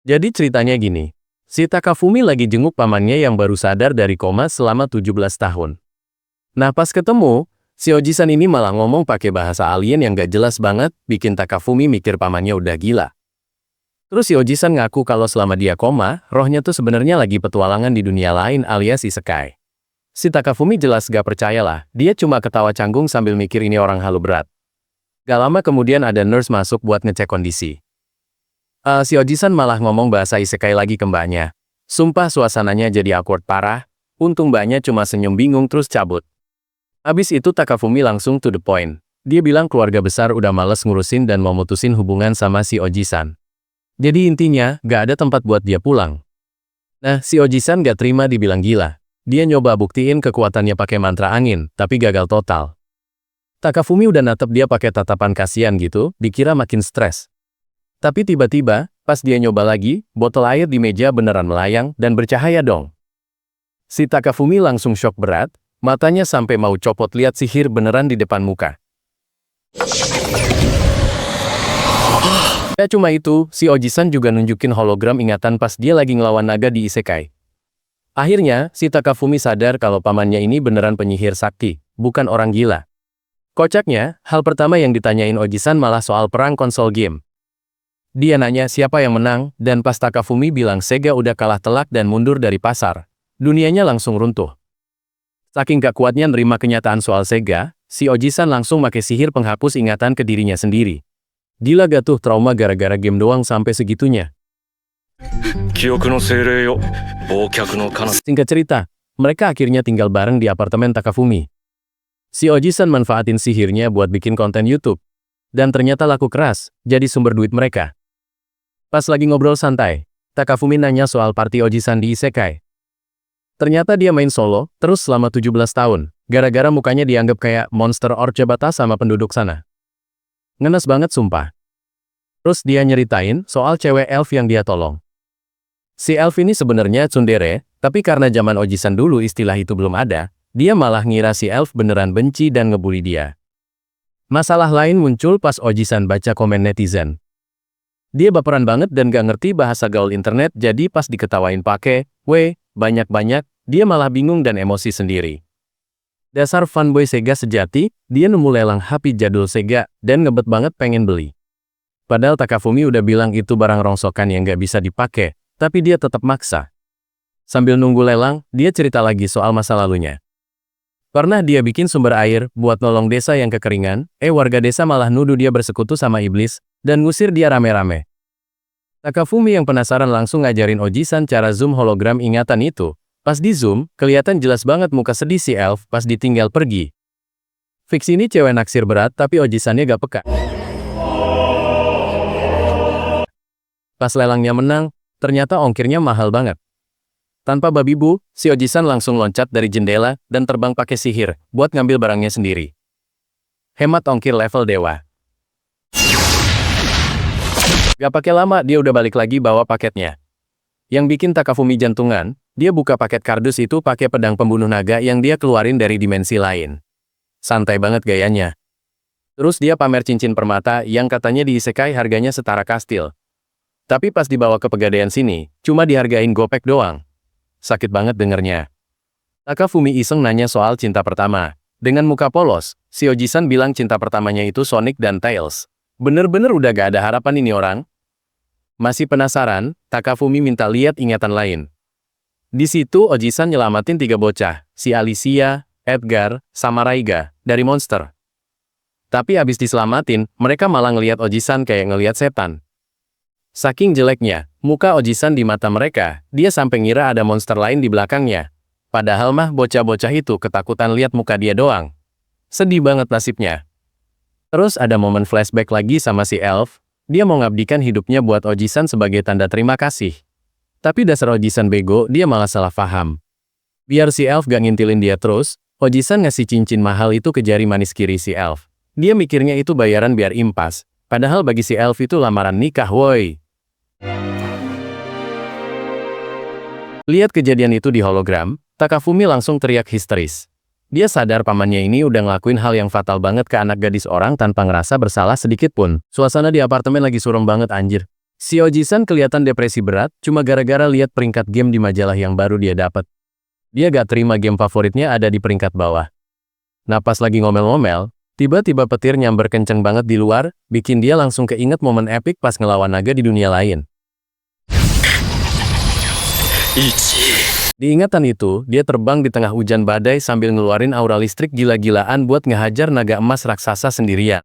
Jadi ceritanya gini, si Takafumi lagi jenguk pamannya yang baru sadar dari koma selama 17 tahun. Nah pas ketemu, si Ojisan ini malah ngomong pakai bahasa alien yang gak jelas banget, bikin Takafumi mikir pamannya udah gila. Terus si Ojisan ngaku kalau selama dia koma, rohnya tuh sebenarnya lagi petualangan di dunia lain alias isekai. Si Takafumi jelas gak percayalah, dia cuma ketawa canggung sambil mikir ini orang halu berat. Gak lama kemudian ada nurse masuk buat ngecek kondisi. Si Ojisan malah ngomong bahasa isekai lagi ke mbaknya. Sumpah suasananya jadi awkward parah, untung mbaknya cuma senyum bingung terus cabut. Habis itu Takafumi langsung to the point. Dia bilang keluarga besar udah males ngurusin dan mau mutusin hubungan sama si Ojisan. Jadi intinya, gak ada tempat buat dia pulang. Nah, si Ojisan gak terima dibilang gila. Dia nyoba buktiin kekuatannya pakai mantra angin, tapi gagal total. Takafumi udah natep dia pakai tatapan kasihan gitu, dikira makin stres. Tapi tiba-tiba, pas dia nyoba lagi, botol air di meja beneran melayang dan bercahaya dong. Si Takafumi langsung shock berat, matanya sampai mau copot lihat sihir beneran di depan muka. Gak cuma itu, si Ojisan juga nunjukin hologram ingatan pas dia lagi ngelawan naga di isekai. Akhirnya, si Takafumi sadar kalau pamannya ini beneran penyihir sakti, bukan orang gila. Kocaknya, hal pertama yang ditanyain Ojisan malah soal perang konsol game. Dia nanya siapa yang menang, dan pas Takafumi bilang Sega udah kalah telak dan mundur dari pasar, dunianya langsung runtuh. Saking gak kuatnya nerima kenyataan soal Sega, si Ojisan langsung pakai sihir penghapus ingatan ke dirinya sendiri. Gila gak tuh trauma gara-gara game doang sampai segitunya? Singkat cerita, mereka akhirnya tinggal bareng di apartemen Takafumi. Si Ojisan manfaatin sihirnya buat bikin konten YouTube. Dan ternyata laku keras, jadi sumber duit mereka. Pas lagi ngobrol santai, Takafumi nanya soal party Ojisan di isekai. Ternyata dia main solo, terus selama 17 tahun, gara-gara mukanya dianggap kayak monster Orchabata sama penduduk sana. Ngenes banget sumpah. Terus dia nyeritain soal cewek elf yang dia tolong. Si elf ini sebenarnya tsundere, tapi karena zaman Ojisan dulu istilah itu belum ada, dia malah ngira si elf beneran benci dan ngebully dia. Masalah lain muncul pas Ojisan baca komen netizen. Dia baperan banget dan gak ngerti bahasa gaul internet, jadi pas diketawain pakai banyak-banyak, dia malah bingung dan emosi sendiri. Dasar fanboy Sega sejati, dia nemu lelang HP jadul Sega, dan ngebet banget pengen beli. Padahal Takafumi udah bilang itu barang rongsokan yang gak bisa dipakai, tapi dia tetap maksa. Sambil nunggu lelang, dia cerita lagi soal masa lalunya. Pernah dia bikin sumber air, buat nolong desa yang kekeringan, warga desa malah nuduh dia bersekutu sama iblis, dan ngusir dia rame-rame. Takafumi yang penasaran langsung ngajarin Ojisan cara zoom hologram ingatan itu. Pas di zoom, kelihatan jelas banget muka sedih si elf pas ditinggal pergi. Fix ini cewek naksir berat tapi Ojisannya gak peka. Pas lelangnya menang, ternyata ongkirnya mahal banget. Tanpa babi bu, si Ojisan langsung loncat dari jendela dan terbang pakai sihir buat ngambil barangnya sendiri. Hemat ongkir level dewa. Gak pakai lama dia udah balik lagi bawa paketnya. Yang bikin Takafumi jantungan, dia buka paket kardus itu pakai pedang pembunuh naga yang dia keluarin dari dimensi lain. Santai banget gayanya. Terus dia pamer cincin permata yang katanya di isekai harganya setara kastil. Tapi pas dibawa ke pegadaian sini, cuma dihargain gopek doang. Sakit banget dengernya. Takafumi iseng nanya soal cinta pertama. Dengan muka polos, si Ojisan bilang cinta pertamanya itu Sonic dan Tails. Bener-bener udah gak ada harapan ini orang. Masih penasaran, Takafumi minta lihat ingatan lain. Di situ Ojisan nyelamatin 3 bocah, si Alicia, Edgar, sama Raiga, dari monster. Tapi abis diselamatin, mereka malah ngelihat Ojisan kayak ngelihat setan. Saking jeleknya, muka Ojisan di mata mereka, dia sampai ngira ada monster lain di belakangnya. Padahal mah bocah-bocah itu ketakutan lihat muka dia doang. Sedih banget nasibnya. Terus ada momen flashback lagi sama si elf, dia mau ngabdikan hidupnya buat Ojisan sebagai tanda terima kasih. Tapi dasar Ojisan bego, dia malah salah paham. Biar si elf gak ngintilin dia terus, Ojisan ngasih cincin mahal itu ke jari manis kiri si elf. Dia mikirnya itu bayaran biar impas, padahal bagi si elf itu lamaran nikah woi. Lihat kejadian itu di hologram, Takafumi langsung teriak histeris. Dia sadar pamannya ini udah ngelakuin hal yang fatal banget ke anak gadis orang tanpa ngerasa bersalah sedikit pun. Suasana di apartemen lagi suram banget anjir. Si Ojisan kelihatan depresi berat cuma gara-gara lihat peringkat game di majalah yang baru dia dapat. Dia gak terima game favoritnya ada di peringkat bawah. Nah pas lagi ngomel-ngomel, tiba-tiba petir nyamber kenceng banget di luar, bikin dia langsung keinget momen epik pas ngelawan naga di dunia lain. Di ingatan itu, dia terbang di tengah hujan badai sambil ngeluarin aura listrik gila-gilaan buat ngehajar naga emas raksasa sendirian.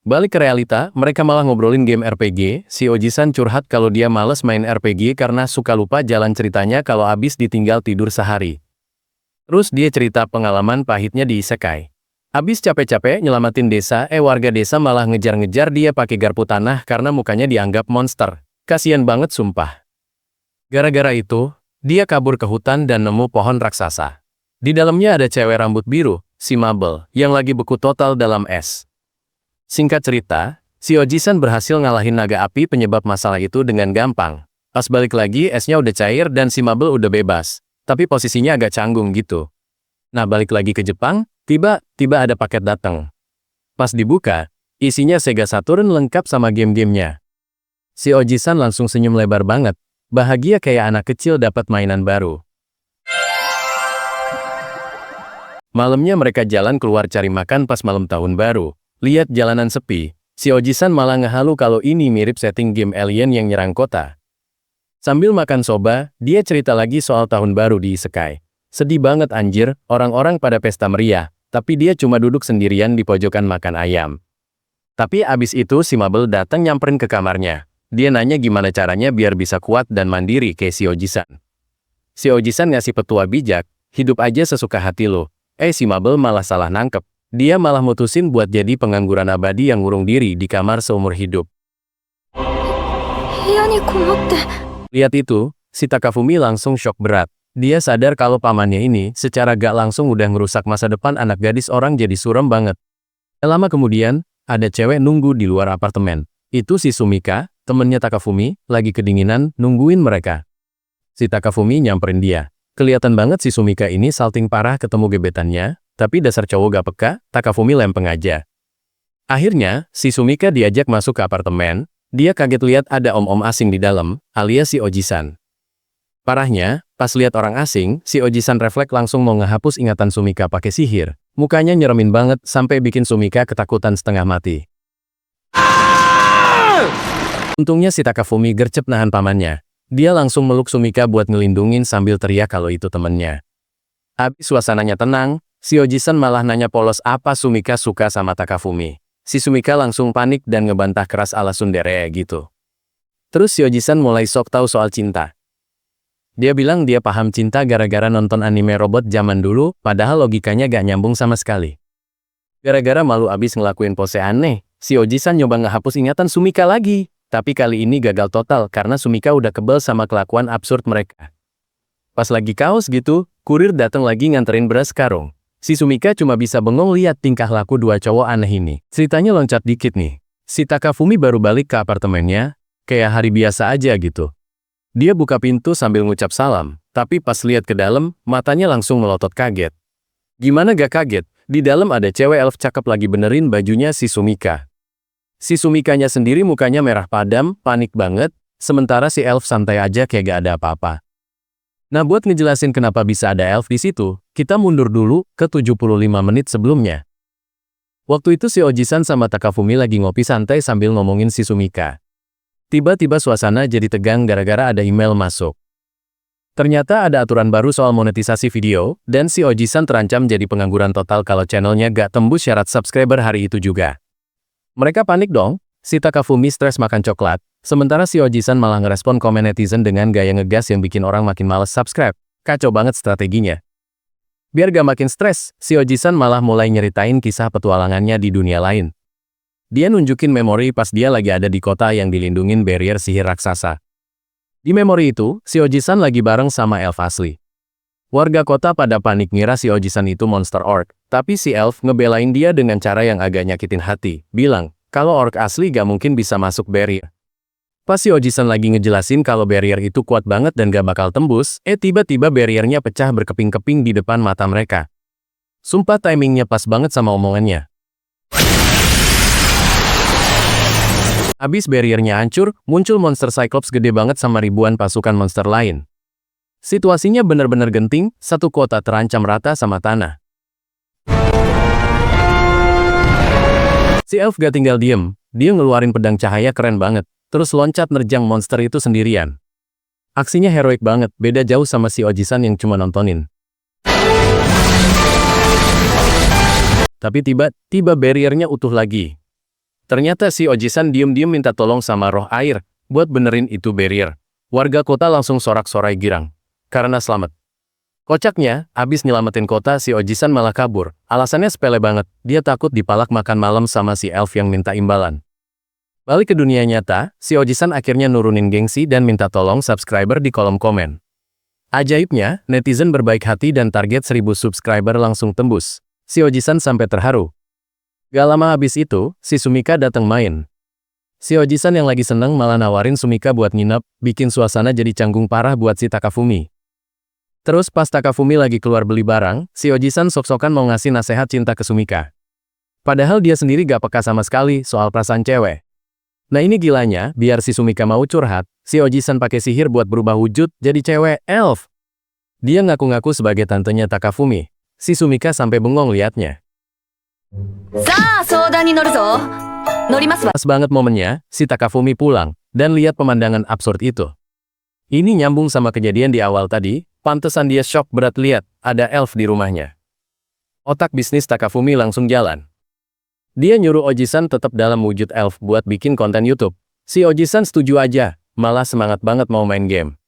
Balik ke realita, mereka malah ngobrolin game RPG. Si Ojisan curhat kalau dia males main RPG karena suka lupa jalan ceritanya kalau abis ditinggal tidur sehari. Terus dia cerita pengalaman pahitnya di isekai. Abis capek-capek nyelamatin desa, warga desa malah ngejar-ngejar dia pakai garpu tanah karena mukanya dianggap monster. Kasian banget sumpah. Gara-gara itu, dia kabur ke hutan dan nemu pohon raksasa. Di dalamnya ada cewek rambut biru, si Mabel, yang lagi beku total dalam es. Singkat cerita, si Ojisan berhasil ngalahin naga api penyebab masalah itu dengan gampang. Pas balik lagi, esnya udah cair dan si Mabel udah bebas. Tapi posisinya agak canggung gitu. Nah balik lagi ke Jepang, tiba-tiba ada paket datang. Pas dibuka, isinya Sega Saturn lengkap sama game-gamenya. Si Ojisan langsung senyum lebar banget. Bahagia kayak anak kecil dapat mainan baru. Malamnya mereka jalan keluar cari makan pas malam tahun baru. Lihat jalanan sepi, si Ojisan malah ngehalu kalau ini mirip setting game alien yang nyerang kota. Sambil makan soba, dia cerita lagi soal tahun baru di isekai. Sedih banget anjir, orang-orang pada pesta meriah, tapi dia cuma duduk sendirian di pojokan makan ayam. Tapi abis itu si Mabel datang nyamperin ke kamarnya. Dia nanya gimana caranya biar bisa kuat dan mandiri kayak si Ojisan. Si Ojisan ngasih petua bijak, hidup aja sesuka hati lo. Si Mabel malah salah nangkep. Dia malah mutusin buat jadi pengangguran abadi yang ngurung diri di kamar seumur hidup. Lihat itu, si Takafumi langsung shock berat. Dia sadar kalau pamannya ini secara gak langsung udah ngerusak masa depan anak gadis orang jadi suram banget. Lama kemudian, ada cewek nunggu di luar apartemen. Itu si Sumika, temennya Takafumi, lagi kedinginan nungguin mereka. Si Takafumi nyamperin dia. Kelihatan banget si Sumika ini salting parah ketemu gebetannya. Tapi dasar cowok gak peka, Takafumi lempeng aja. Akhirnya, si Sumika diajak masuk ke apartemen. Dia kaget lihat ada om-om asing di dalam, alias si Ojisan. Parahnya, pas lihat orang asing, si Ojisan refleks langsung mau ngehapus ingatan Sumika pakai sihir. Mukanya nyeremin banget sampai bikin Sumika ketakutan setengah mati. Untungnya si Takafumi gercep nahan pamannya. Dia langsung meluk Sumika buat ngelindungin sambil teriak kalau itu temennya. Habis suasananya tenang, si Ojisan malah nanya polos apa Sumika suka sama Takafumi. Si Sumika langsung panik dan ngebantah keras ala tsundere gitu. Terus si Ojisan mulai sok tahu soal cinta. Dia bilang dia paham cinta gara-gara nonton anime robot zaman dulu, padahal logikanya gak nyambung sama sekali. Gara-gara malu abis ngelakuin pose aneh, si Ojisan nyoba ngehapus ingatan Sumika lagi. Tapi kali ini gagal total karena Sumika udah kebal sama kelakuan absurd mereka. Pas lagi kaos gitu, kurir datang lagi nganterin beras karung. Si Sumika cuma bisa bengong lihat tingkah laku dua cowok aneh ini. Ceritanya loncat dikit nih. Si Takafumi baru balik ke apartemennya, kayak hari biasa aja gitu. Dia buka pintu sambil ngucap salam, tapi pas lihat ke dalam, matanya langsung melotot kaget. Gimana gak kaget? Di dalam ada cewek elf cakep lagi benerin bajunya si Sumika. Si Sumikanya sendiri mukanya merah padam, panik banget, sementara si elf santai aja kayak gak ada apa-apa. Nah buat ngejelasin kenapa bisa ada elf di situ, kita mundur dulu ke 75 menit sebelumnya. Waktu itu si Ojisan sama Takafumi lagi ngopi santai sambil ngomongin si Sumika. Tiba-tiba suasana jadi tegang gara-gara ada email masuk. Ternyata ada aturan baru soal monetisasi video, dan si Ojisan terancam jadi pengangguran total kalau channelnya gak tembus syarat subscriber hari itu juga. Mereka panik dong, si Takafumi stres makan coklat, sementara si Ojisan malah ngerespon komen netizen dengan gaya ngegas yang bikin orang makin males subscribe. Kacau banget strateginya. Biar gak makin stres, si Ojisan malah mulai nyeritain kisah petualangannya di dunia lain. Dia nunjukin memori pas dia lagi ada di kota yang dilindungin barrier sihir raksasa. Di memori itu, si Ojisan lagi bareng sama elf asli. Warga kota pada panik ngira si Ojisan itu monster orc, tapi si elf ngebelain dia dengan cara yang agak nyakitin hati, bilang, kalau orc asli gak mungkin bisa masuk barrier. Pas si Ojisan lagi ngejelasin kalau barrier itu kuat banget dan gak bakal tembus, tiba-tiba barriernya pecah berkeping-keping di depan mata mereka. Sumpah timingnya pas banget sama omongannya. Abis barriernya hancur, muncul monster Cyclops gede banget sama ribuan pasukan monster lain. Situasinya benar-benar genting, satu kota terancam rata sama tanah. Si elf gak tinggal diem, dia ngeluarin pedang cahaya keren banget, terus loncat nerjang monster itu sendirian. Aksinya heroik banget, beda jauh sama si Oji-san yang cuma nontonin. Tapi tiba-tiba barriernya utuh lagi. Ternyata si Oji-san diem-diem minta tolong sama roh air, buat benerin itu barrier. Warga kota langsung sorak-sorai girang, karena selamat. Kocaknya, abis nyelamatin kota si Oji-san malah kabur. Alasannya sepele banget, dia takut dipalak makan malam sama si elf yang minta imbalan. Balik ke dunia nyata, si Oji-san akhirnya nurunin gengsi dan minta tolong subscriber di kolom komen. Ajaibnya, netizen berbaik hati dan target 1000 subscriber langsung tembus. Si Oji-san sampai terharu. Gak lama habis itu, si Sumika datang main. Si Oji-san yang lagi seneng malah nawarin Sumika buat nginep, bikin suasana jadi canggung parah buat si Takafumi. Terus pas Takafumi lagi keluar beli barang, si Oji-san sok-sokan mau ngasih nasihat cinta ke Sumika. Padahal dia sendiri gak peka sama sekali soal perasaan cewek. Nah ini gilanya, biar si Sumika mau curhat, si Oji-san pakai sihir buat berubah wujud jadi cewek elf. Dia ngaku-ngaku sebagai tantenya Takafumi. Si Sumika sampai bengong liatnya. Pas banget momennya, si Takafumi pulang dan lihat pemandangan absurd itu. Ini nyambung sama kejadian di awal tadi, pantesan dia shock berat lihat ada elf di rumahnya. Otak bisnis Takafumi langsung jalan. Dia nyuruh Oji-san tetap dalam wujud elf buat bikin konten YouTube. Si Oji-san setuju aja, malah semangat banget mau main game.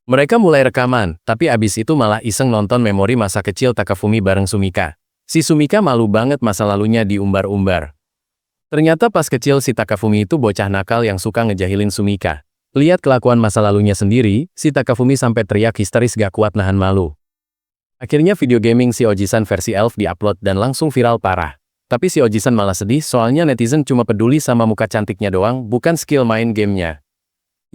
Mereka mulai rekaman, tapi abis itu malah iseng nonton memori masa kecil Takafumi bareng Sumika. Si Sumika malu banget masa lalunya diumbar-umbar. Ternyata pas kecil si Takafumi itu bocah nakal yang suka ngejahilin Sumika. Lihat kelakuan masa lalunya sendiri, si Takafumi sampai teriak histeris gak kuat nahan malu. Akhirnya video gaming si Oji-san versi elf diupload dan langsung viral parah. Tapi si Oji-san malah sedih soalnya netizen cuma peduli sama muka cantiknya doang, bukan skill main gamenya.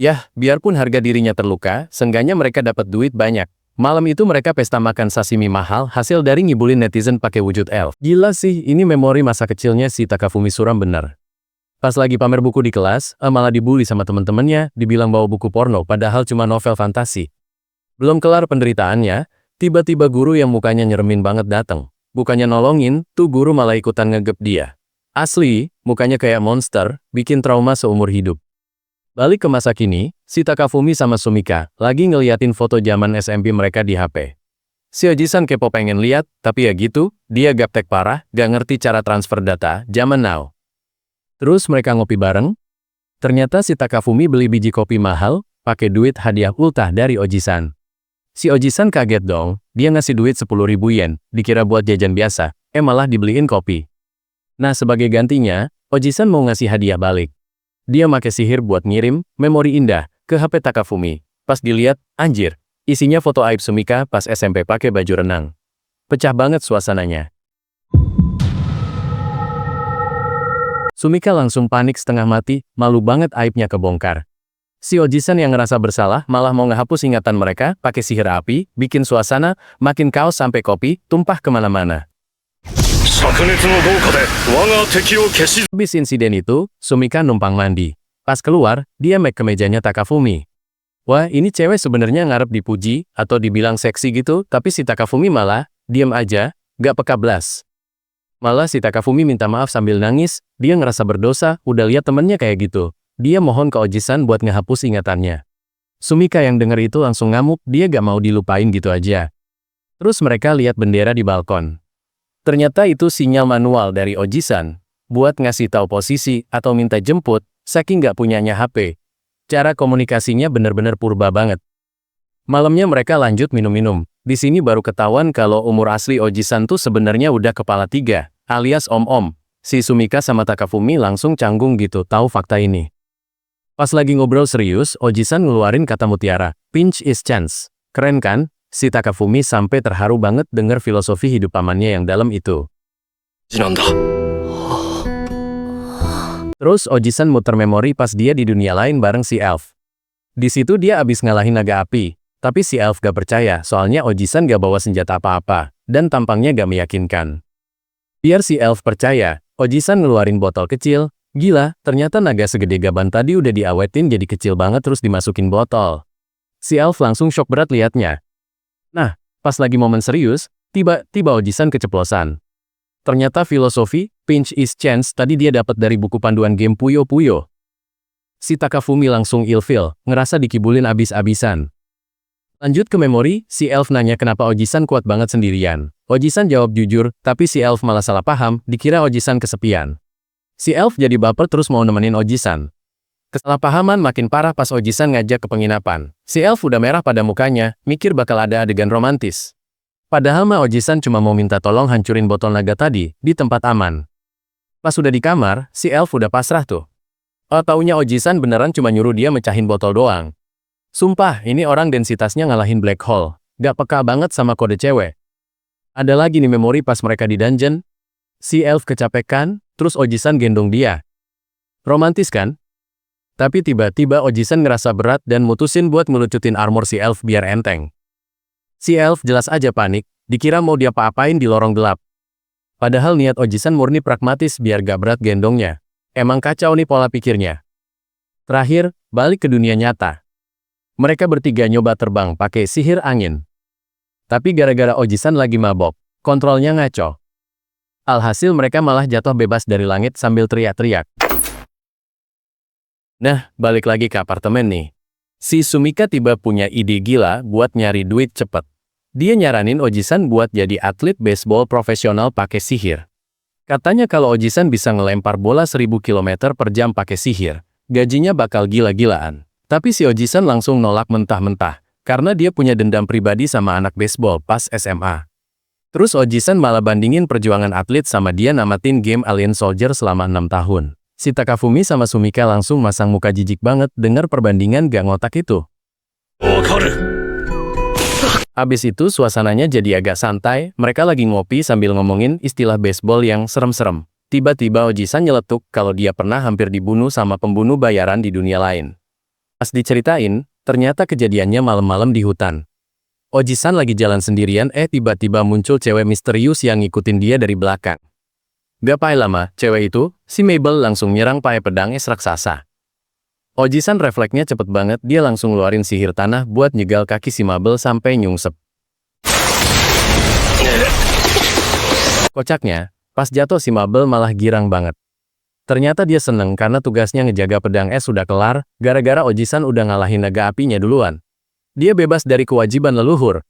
Yah, biarpun harga dirinya terluka, seenggaknya mereka dapat duit banyak. Malam itu mereka pesta makan sashimi mahal hasil dari ngibulin netizen pakai wujud elf. Gila sih, ini memori masa kecilnya si Takafumi suram bener. Pas lagi pamer buku di kelas, malah dibully sama temen-temennya, dibilang bawa buku porno padahal cuma novel fantasi. Belum kelar penderitaannya, tiba-tiba guru yang mukanya nyeremin banget datang. Bukannya nolongin, tuh guru malah ikutan ngegep dia. Asli, mukanya kayak monster, bikin trauma seumur hidup. Balik ke masa kini, si Takafumi sama Sumika lagi ngeliatin foto zaman SMP mereka di HP. Si Oji-san kepo pengen lihat, tapi ya gitu, dia gaptek parah, gak ngerti cara transfer data zaman now. Terus mereka ngopi bareng. Ternyata si Takafumi beli biji kopi mahal, pakai duit hadiah ultah dari Oji-san. Si Oji-san kaget dong, dia ngasih duit 10.000 yen, dikira buat jajan biasa, malah dibeliin kopi. Nah sebagai gantinya, Oji-san mau ngasih hadiah balik. Dia make sihir buat ngirim memori indah ke HP Takafumi. Pas dilihat, anjir, isinya foto aib Sumika pas SMP pakai baju renang. Pecah banget suasananya. Sumika langsung panik setengah mati, malu banget aibnya kebongkar. Si Oji-san yang ngerasa bersalah malah mau ngehapus ingatan mereka pakai sihir api, bikin suasana makin kaos sampai kopi tumpah kemana-mana. Habis insiden itu, Sumika numpang mandi. Pas keluar, dia make ke mejanya Takafumi. Wah, ini cewek sebenarnya ngarep dipuji atau dibilang seksi gitu, tapi si Takafumi malah diam aja, gak peka blas. Malah si Takafumi minta maaf sambil nangis, dia ngerasa berdosa, udah lihat temennya kayak gitu. Dia mohon ke Oji-san buat ngehapus ingatannya. Sumika yang denger itu langsung ngamuk, dia gak mau dilupain gitu aja. Terus mereka lihat bendera di balkon. Ternyata itu sinyal manual dari Oji-san, buat ngasih tahu posisi atau minta jemput, saking gak punyanya HP. Cara komunikasinya bener-bener purba banget. Malamnya mereka lanjut minum-minum. Di sini baru ketahuan kalau umur asli Oji-san tuh sebenarnya udah kepala 3, alias om-om. Si Sumika sama Takafumi langsung canggung gitu tahu fakta ini. Pas lagi ngobrol serius, Oji-san ngeluarin kata mutiara, pinch is chance. Keren kan? Si Takafumi sampai terharu banget denger filosofi hidup pamannya yang dalam itu. Terus Oji-san muter memori pas dia di dunia lain bareng si elf. Di situ dia abis ngalahin naga api, tapi si elf gak percaya soalnya Oji-san gak bawa senjata apa-apa, dan tampangnya gak meyakinkan. Biar si elf percaya, Oji-san ngeluarin botol kecil, Gila, ternyata naga segede gaban tadi udah diawetin jadi kecil banget terus dimasukin botol. Si Elf langsung shock berat liatnya. Nah, pas lagi momen serius, tiba-tiba Oji-san keceplosan. Ternyata filosofi, pinch is chance tadi dia dapat dari buku panduan game Puyo Puyo. Si Takafumi langsung ilfil, ngerasa dikibulin abis-abisan. Lanjut ke memori, si Elf nanya kenapa Oji-san kuat banget sendirian. Oji-san jawab jujur, tapi si Elf malah salah paham, dikira Oji-san kesepian. Si Elf jadi baper terus mau nemenin Oji-san. Kesalahpahaman makin parah pas Oji-san ngajak ke penginapan. Si Elf udah merah pada mukanya, mikir bakal ada adegan romantis. Padahal mah Oji-san cuma mau minta tolong hancurin botol naga tadi, di tempat aman. Pas udah di kamar, si Elf udah pasrah tuh. Oh taunya Oji-san beneran cuma nyuruh dia mecahin botol doang. Sumpah, ini orang densitasnya ngalahin black hole. Gak peka banget sama kode cewek. Ada lagi nih memori pas mereka di dungeon. Si Elf kecapekan, terus Oji-san gendong dia. Romantis kan? Tapi tiba-tiba Oji-san ngerasa berat dan mutusin buat ngelucutin armor si Elf biar enteng. Si Elf jelas aja panik, dikira mau dia apa-apain di lorong gelap. Padahal niat Oji-san murni pragmatis biar gak berat gendongnya. Emang kacau nih pola pikirnya. Terakhir, balik ke dunia nyata. Mereka bertiga nyoba terbang pakai sihir angin. Tapi gara-gara Oji-san lagi mabok, kontrolnya ngaco. Alhasil mereka malah jatuh bebas dari langit sambil teriak-teriak. Nah, balik lagi ke apartemen nih. Si Sumika tiba punya ide gila buat nyari duit cepet. Dia nyaranin Oji-san buat jadi atlet baseball profesional pakai sihir. Katanya kalau Oji-san bisa ngelempar bola 1000 km per jam pakai sihir, gajinya bakal gila-gilaan. Tapi si Oji-san langsung nolak mentah-mentah, karena dia punya dendam pribadi sama anak baseball pas SMA. Terus Oji-san malah bandingin perjuangan atlet sama dia namatin game Alien Soldier selama 6 tahun. Si Takafumi sama Sumika langsung masang muka jijik banget dengar perbandingan gak ngotak itu. Abis itu suasananya jadi agak santai, mereka lagi ngopi sambil ngomongin istilah baseball yang serem-serem. Tiba-tiba Oji-san nyeletuk kalau dia pernah hampir dibunuh sama pembunuh bayaran di dunia lain. Pas diceritain, ternyata kejadiannya malam-malam di hutan. Oji-san lagi jalan sendirian, tiba-tiba muncul cewek misterius yang ngikutin dia dari belakang. Gak pakai lama, cewek itu, si Mabel langsung nyerang pakai pedang es raksasa. Oji-san refleksnya cepet banget, dia langsung ngeluarin sihir tanah buat nyegal kaki si Mabel sampai nyungsep. Kocaknya, pas jatuh si Mabel malah girang banget. Ternyata dia seneng karena tugasnya ngejaga pedang es sudah kelar, gara-gara Oji-san udah ngalahin naga apinya duluan. Dia bebas dari kewajiban leluhur.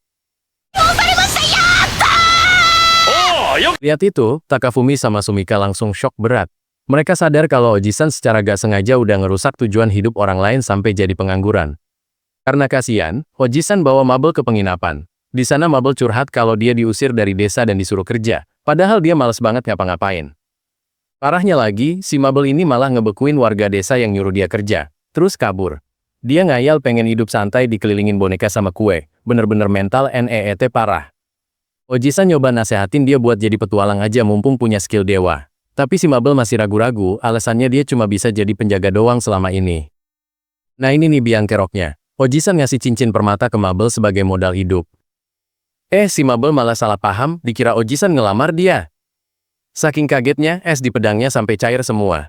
Lihat itu, Takafumi sama Sumika langsung shock berat. Mereka sadar kalau Oji-san secara gak sengaja udah ngerusak tujuan hidup orang lain sampai jadi pengangguran. Karena kasihan, Oji-san bawa Mabel ke penginapan. Di sana Mabel curhat kalau dia diusir dari desa dan disuruh kerja, padahal dia males banget ngapa-ngapain. Parahnya lagi, si Mabel ini malah ngebekuin warga desa yang nyuruh dia kerja, terus kabur. Dia ngayal pengen hidup santai dikelilingin boneka sama kue, bener-bener mental NEET parah. Oji-san nyoba nasehatin dia buat jadi petualang aja mumpung punya skill dewa. Tapi si Mabel masih ragu-ragu, alasannya dia cuma bisa jadi penjaga doang selama ini. Nah ini nih biang keroknya. Oji-san ngasih cincin permata ke Mabel sebagai modal hidup. Si Mabel malah salah paham, dikira Oji-san ngelamar dia. Saking kagetnya, es di pedangnya sampai cair semua.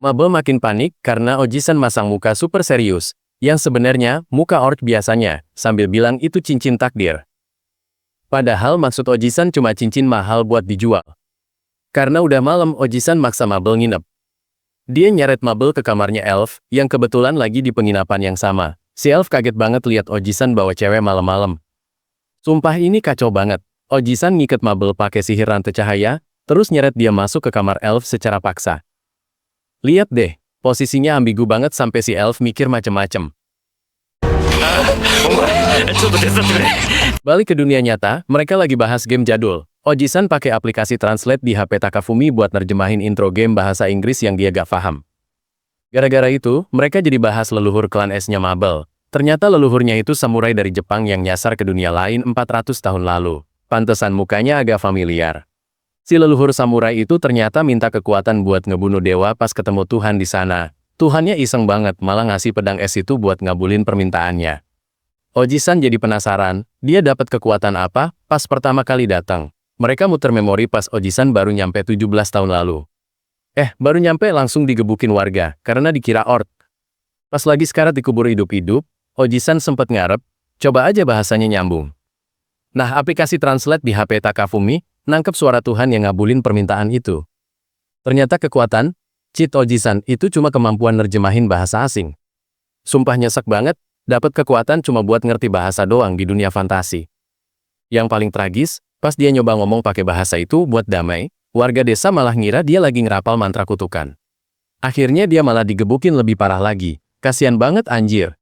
Mabel makin panik karena Oji-san masang muka super serius, yang sebenarnya muka orc biasanya, sambil bilang itu cincin takdir. Padahal maksud Oji-san cuma cincin mahal buat dijual. Karena udah malam, Oji-san maksa Mabel nginep. Dia nyeret Mabel ke kamarnya Elf, yang kebetulan lagi di penginapan yang sama. Si Elf kaget banget lihat Oji-san bawa cewek malam-malam. Sumpah ini kacau banget. Oji-san ngiket Mabel pakai sihir rantai cahaya, terus nyeret dia masuk ke kamar Elf secara paksa. Lihat deh, posisinya ambigu banget sampai si Elf mikir macem-macem. Balik ke dunia nyata, mereka lagi bahas game jadul. Oji-san pakai aplikasi translate di HP Takafumi buat nerjemahin intro game bahasa Inggris yang dia gak paham. Gara-gara itu, mereka jadi bahas leluhur klan esnya Mabel. Ternyata leluhurnya itu samurai dari Jepang yang nyasar ke dunia lain 400 tahun lalu. Pantesan mukanya agak familiar. Si leluhur samurai itu ternyata minta kekuatan buat ngebunuh dewa pas ketemu Tuhan di sana. Tuhannya iseng banget malah ngasih pedang es itu buat ngabulin permintaannya. Oji-san jadi penasaran, dia dapat kekuatan apa pas pertama kali datang. Mereka muter memori pas Oji-san baru nyampe 17 tahun lalu. Baru nyampe langsung digebukin warga, karena dikira orc. Pas lagi sekarat dikubur hidup-hidup, Oji-san sempat ngarep, coba aja bahasanya nyambung. Nah, aplikasi translate di HP Takafumi, nangkep suara Tuhan yang ngabulin permintaan itu. Ternyata kekuatan cheat Oji-san itu cuma kemampuan nerjemahin bahasa asing. Sumpah nyesek banget, dapat kekuatan cuma buat ngerti bahasa doang di dunia fantasi. Yang paling tragis, pas dia nyoba ngomong pakai bahasa itu buat damai, warga desa malah ngira dia lagi ngerapal mantra kutukan. Akhirnya dia malah digebukin lebih parah lagi. Kasian banget anjir.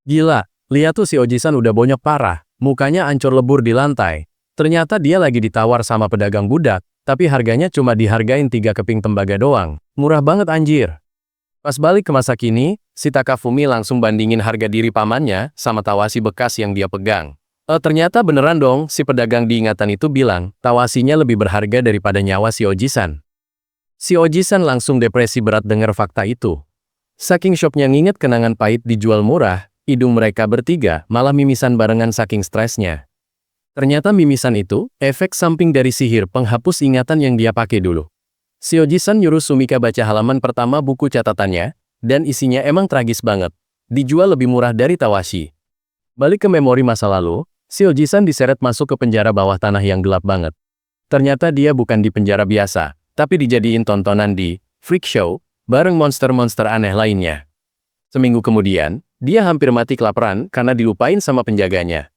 Gila, lihat tuh si Oji-san udah bonyok parah, mukanya ancur lebur di lantai. Ternyata dia lagi ditawar sama pedagang budak, tapi harganya cuma dihargain 3 keping tembaga doang. Murah banget anjir. Pas balik ke masa kini, si Takafumi langsung bandingin harga diri pamannya sama Tawashi bekas yang dia pegang. Ternyata beneran dong, si pedagang diingatan itu bilang, Tawashinya lebih berharga daripada nyawa si Oji-san. Si Oji-san langsung depresi berat dengar fakta itu. Saking syoknya nginget kenangan pahit dijual murah, hidung mereka bertiga malah mimisan barengan saking stresnya. Ternyata mimisan itu, efek samping dari sihir penghapus ingatan yang dia pakai dulu. Si Oji-san nyuruh Sumika baca halaman pertama buku catatannya, dan isinya emang tragis banget. Dijual lebih murah dari Tawashi. Balik ke memori masa lalu, si Oji-san diseret masuk ke penjara bawah tanah yang gelap banget. Ternyata dia bukan di penjara biasa, tapi dijadiin tontonan di freak show, bareng monster-monster aneh lainnya. Seminggu kemudian, dia hampir mati kelaparan karena dilupain sama penjaganya.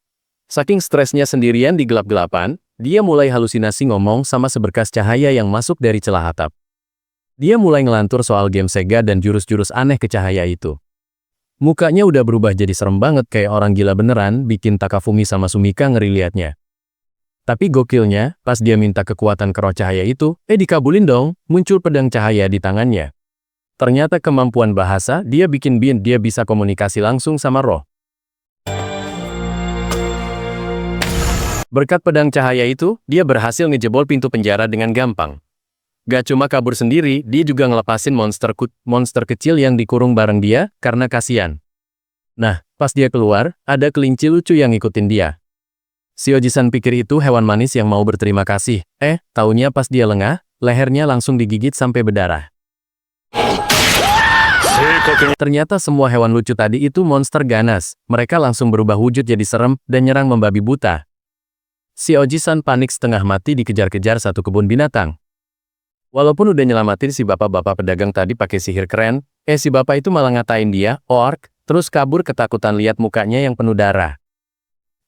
Saking stresnya sendirian di gelap-gelapan, dia mulai halusinasi ngomong sama seberkas cahaya yang masuk dari celah atap. Dia mulai ngelantur soal game Sega dan jurus-jurus aneh ke cahaya itu. Mukanya udah berubah jadi serem banget kayak orang gila beneran, bikin Takafumi sama Sumika ngeri liatnya. Tapi gokilnya, pas dia minta kekuatan ke roh cahaya itu, dikabulin dong, muncul pedang cahaya di tangannya. Ternyata kemampuan bahasa, dia bikin dia bisa komunikasi langsung sama roh. Berkat pedang cahaya itu, dia berhasil ngejebol pintu penjara dengan gampang. Gak cuma kabur sendiri, dia juga ngelepasin monster kecil yang dikurung bareng dia, karena kasihan. Nah, pas dia keluar, ada kelinci lucu yang ngikutin dia. Si Oji-san pikir itu hewan manis yang mau berterima kasih. Taunya pas dia lengah, lehernya langsung digigit sampai berdarah. Ternyata semua hewan lucu tadi itu monster ganas. Mereka langsung berubah wujud jadi serem, dan nyerang membabi buta. Si Oji-san panik setengah mati dikejar-kejar satu kebun binatang. Walaupun udah nyelamatin si bapak-bapak pedagang tadi pakai sihir keren, si bapak itu malah ngatain dia, orc, terus kabur ketakutan lihat mukanya yang penuh darah.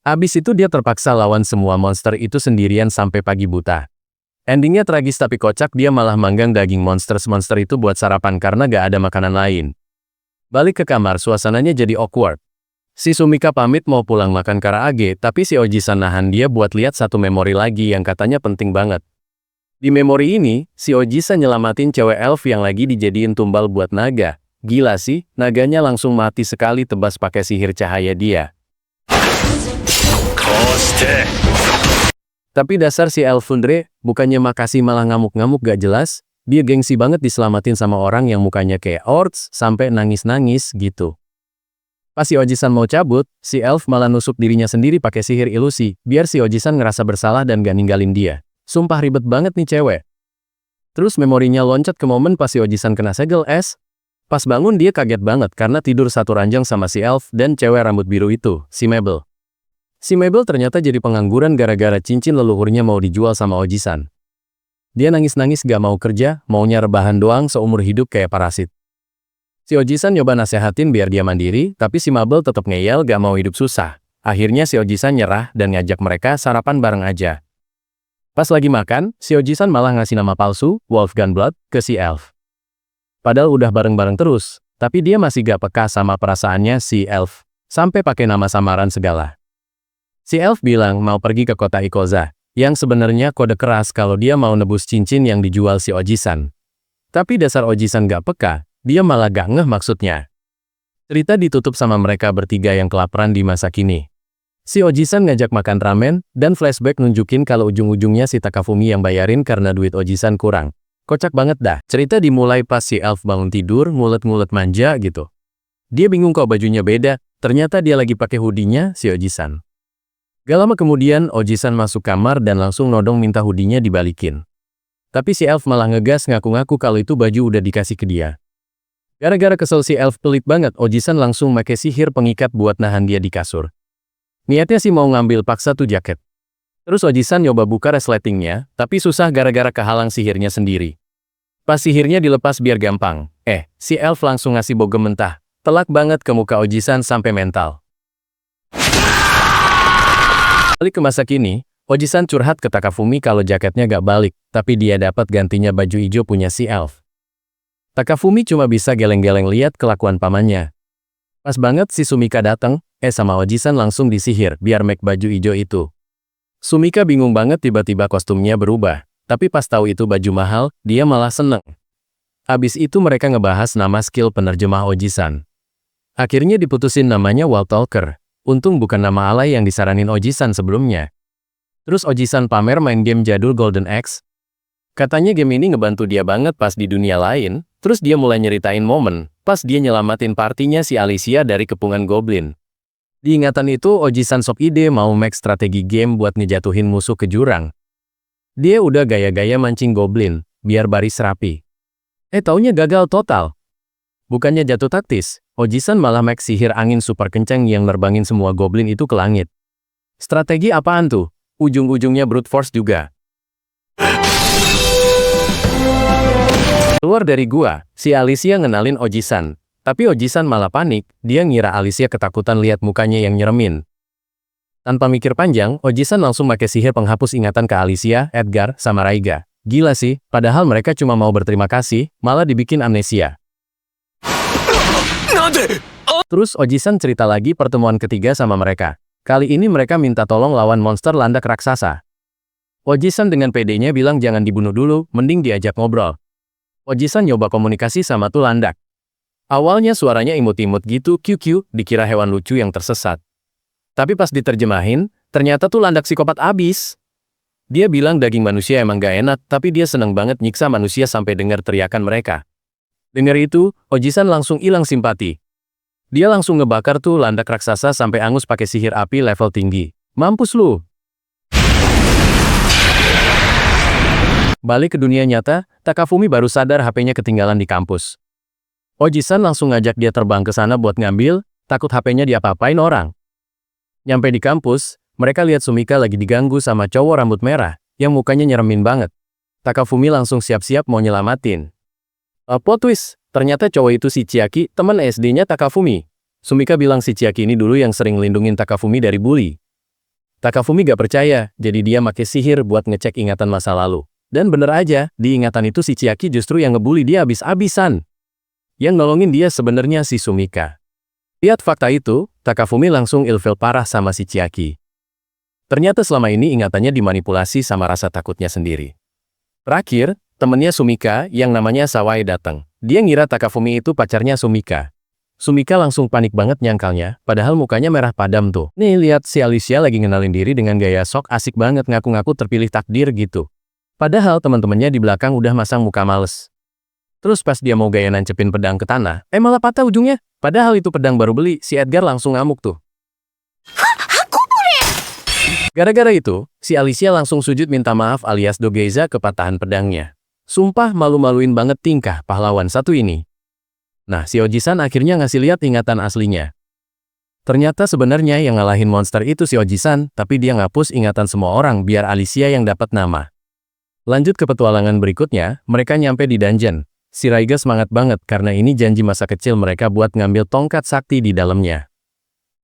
Abis itu dia terpaksa lawan semua monster itu sendirian sampai pagi buta. Endingnya tragis tapi kocak, dia malah manggang daging monster itu buat sarapan karena gak ada makanan lain. Balik ke kamar, suasananya jadi awkward. Si Sumika pamit mau pulang makan karaage, tapi si Oji-san nahan dia buat lihat satu memori lagi yang katanya penting banget. Di memori ini, si Oji-san nyelamatin cewek elf yang lagi dijadiin tumbal buat naga. Gila sih, naganya langsung mati sekali tebas pakai sihir cahaya dia. Tapi dasar si Elfundre, bukannya makasih malah ngamuk-ngamuk gak jelas, dia gengsi banget diselamatin sama orang yang mukanya kayak orcs, sampai nangis-nangis gitu. Pas si Oji-san mau cabut, si elf malah nusuk dirinya sendiri pakai sihir ilusi, biar si Oji-san ngerasa bersalah dan gak ninggalin dia. Sumpah ribet banget nih cewek. Terus memorinya loncat ke momen pas si Oji-san kena segel es. Pas bangun dia kaget banget karena tidur satu ranjang sama si elf dan cewek rambut biru itu, si Mabel. Si Mabel ternyata jadi pengangguran gara-gara cincin leluhurnya mau dijual sama Oji-san. Dia nangis-nangis gak mau kerja, maunya rebahan doang seumur hidup kayak parasit. Si Oji-san nyoba nasehatin biar dia mandiri, tapi si Mabel tetap ngeyel gak mau hidup susah. Akhirnya si Oji-san nyerah dan ngajak mereka sarapan bareng aja. Pas lagi makan, si Oji-san malah ngasih nama palsu, Wolf Gunblood, ke si elf. Padahal udah bareng-bareng terus, tapi dia masih gak peka sama perasaannya si elf, sampai pakai nama samaran segala. Si elf bilang mau pergi ke kota Ikoza, yang sebenarnya kode keras kalau dia mau nebus cincin yang dijual si Oji-san. Tapi dasar Oji-san gak peka, dia malah gak ngeh maksudnya. Cerita ditutup sama mereka bertiga yang kelaparan di masa kini. Si Oji-san ngajak makan ramen, dan flashback nunjukin kalau ujung-ujungnya si Takafumi yang bayarin karena duit Oji-san kurang. Kocak banget dah. Cerita dimulai pas si elf bangun tidur, ngulet-ngulet manja gitu. Dia bingung kok bajunya beda, ternyata dia lagi pakai hoodie-nya si Oji-san. Gak lama kemudian, Oji-san masuk kamar dan langsung nodong minta hoodie-nya dibalikin. Tapi si elf malah ngegas ngaku-ngaku kalau itu baju udah dikasih ke dia. Gara-gara kesel si elf pelit banget, Oji-san langsung make sihir pengikat buat nahan dia di kasur. Niatnya sih mau ngambil paksa tuh jaket. Terus Oji-san nyoba buka resletingnya, tapi susah gara-gara kehalang sihirnya sendiri. Pas sihirnya dilepas biar gampang, si elf langsung ngasih bogem mentah. Telak banget ke muka Oji-san sampai mental. Balik ke masa kini, Oji-san curhat ke Takafumi kalau jaketnya gak balik, tapi dia dapat gantinya baju hijau punya si elf. Takafumi cuma bisa geleng-geleng lihat kelakuan pamannya. Pas banget si Sumika datang, sama Oji-san langsung disihir biar make baju hijau itu. Sumika bingung banget tiba-tiba kostumnya berubah, tapi pas tahu itu baju mahal, dia malah seneng. Abis itu mereka ngebahas nama skill penerjemah Oji-san. Akhirnya diputusin namanya Wall Talker. Untung bukan nama alay yang disaranin Oji-san sebelumnya. Terus Oji-san pamer main game jadul Golden Axe. Katanya game ini ngebantu dia banget pas di dunia lain, terus dia mulai nyeritain momen pas dia nyelamatin partinya si Alicia dari kepungan goblin. Di ingatan itu Oji-san sok ide mau make strategi game buat ngejatuhin musuh ke jurang. Dia udah gaya-gaya mancing goblin, biar baris rapi. Taunya gagal total. Bukannya jatuh taktis, Oji-san malah make sihir angin super kencang yang nerbangin semua goblin itu ke langit. Strategi apaan tuh? Ujung-ujungnya brute force juga. Keluar dari gua, si Alicia ngenalin Oji-san. Tapi Oji-san malah panik, dia ngira Alicia ketakutan lihat mukanya yang nyeremin. Tanpa mikir panjang, Oji-san langsung make sihir penghapus ingatan ke Alicia, Edgar, sama Raiga. Gila sih, padahal mereka cuma mau berterima kasih, malah dibikin amnesia. Terus Oji-san cerita lagi pertemuan ketiga sama mereka. Kali ini mereka minta tolong lawan monster landak raksasa. Oji-san dengan pedenya bilang jangan dibunuh dulu, mending diajak ngobrol. Oji-san nyoba komunikasi sama tuh landak. Awalnya suaranya imut-imut gitu, QQ, dikira hewan lucu yang tersesat. Tapi pas diterjemahin, ternyata tuh landak psikopat abis. Dia bilang daging manusia emang gak enak, tapi dia seneng banget nyiksa manusia sampai dengar teriakan mereka. Dengar itu, Oji-san langsung hilang simpati. Dia langsung ngebakar tuh landak raksasa sampai angus pakai sihir api level tinggi. Mampus lu! Balik ke dunia nyata, Takafumi baru sadar HP-nya ketinggalan di kampus. Oji-san langsung ngajak dia terbang ke sana buat ngambil, takut HP-nya diapa-apain orang. Nyampe di kampus, mereka lihat Sumika lagi diganggu sama cowok rambut merah, yang mukanya nyeremin banget. Takafumi langsung siap-siap mau nyelamatin. Plot twist, ternyata cowok itu si Chiaki, teman SD-nya Takafumi. Sumika bilang si Chiaki ini dulu yang sering lindungin Takafumi dari bully. Takafumi gak percaya, jadi dia make sihir buat ngecek ingatan masa lalu. Dan bener aja, di ingatan itu si Chiaki justru yang ngebully dia abis-abisan. Yang nolongin dia sebenarnya si Sumika. Lihat fakta itu, Takafumi langsung ilfil parah sama si Chiaki. Ternyata selama ini ingatannya dimanipulasi sama rasa takutnya sendiri. Terakhir, temennya Sumika yang namanya Sawai datang. Dia ngira Takafumi itu pacarnya Sumika. Sumika langsung panik banget nyangkalnya, padahal mukanya merah padam tuh. Nih lihat si Alicia lagi ngenalin diri dengan gaya sok asik banget ngaku-ngaku terpilih takdir gitu. Padahal teman-temannya di belakang udah masang muka males. Terus pas dia mau gaya nancepin pedang ke tanah, malah patah ujungnya. Padahal itu pedang baru beli, si Edgar langsung ngamuk tuh. Gara-gara itu, si Alicia langsung sujud minta maaf alias dogeiza ke patahan pedangnya. Sumpah malu-maluin banget tingkah pahlawan satu ini. Nah, si Oji-san akhirnya ngasih lihat ingatan aslinya. Ternyata sebenarnya yang ngalahin monster itu si Oji-san, tapi dia ngapus ingatan semua orang biar Alicia yang dapat nama. Lanjut ke petualangan berikutnya, mereka nyampe di dungeon. Si Raiga semangat banget karena ini janji masa kecil mereka buat ngambil tongkat sakti di dalamnya.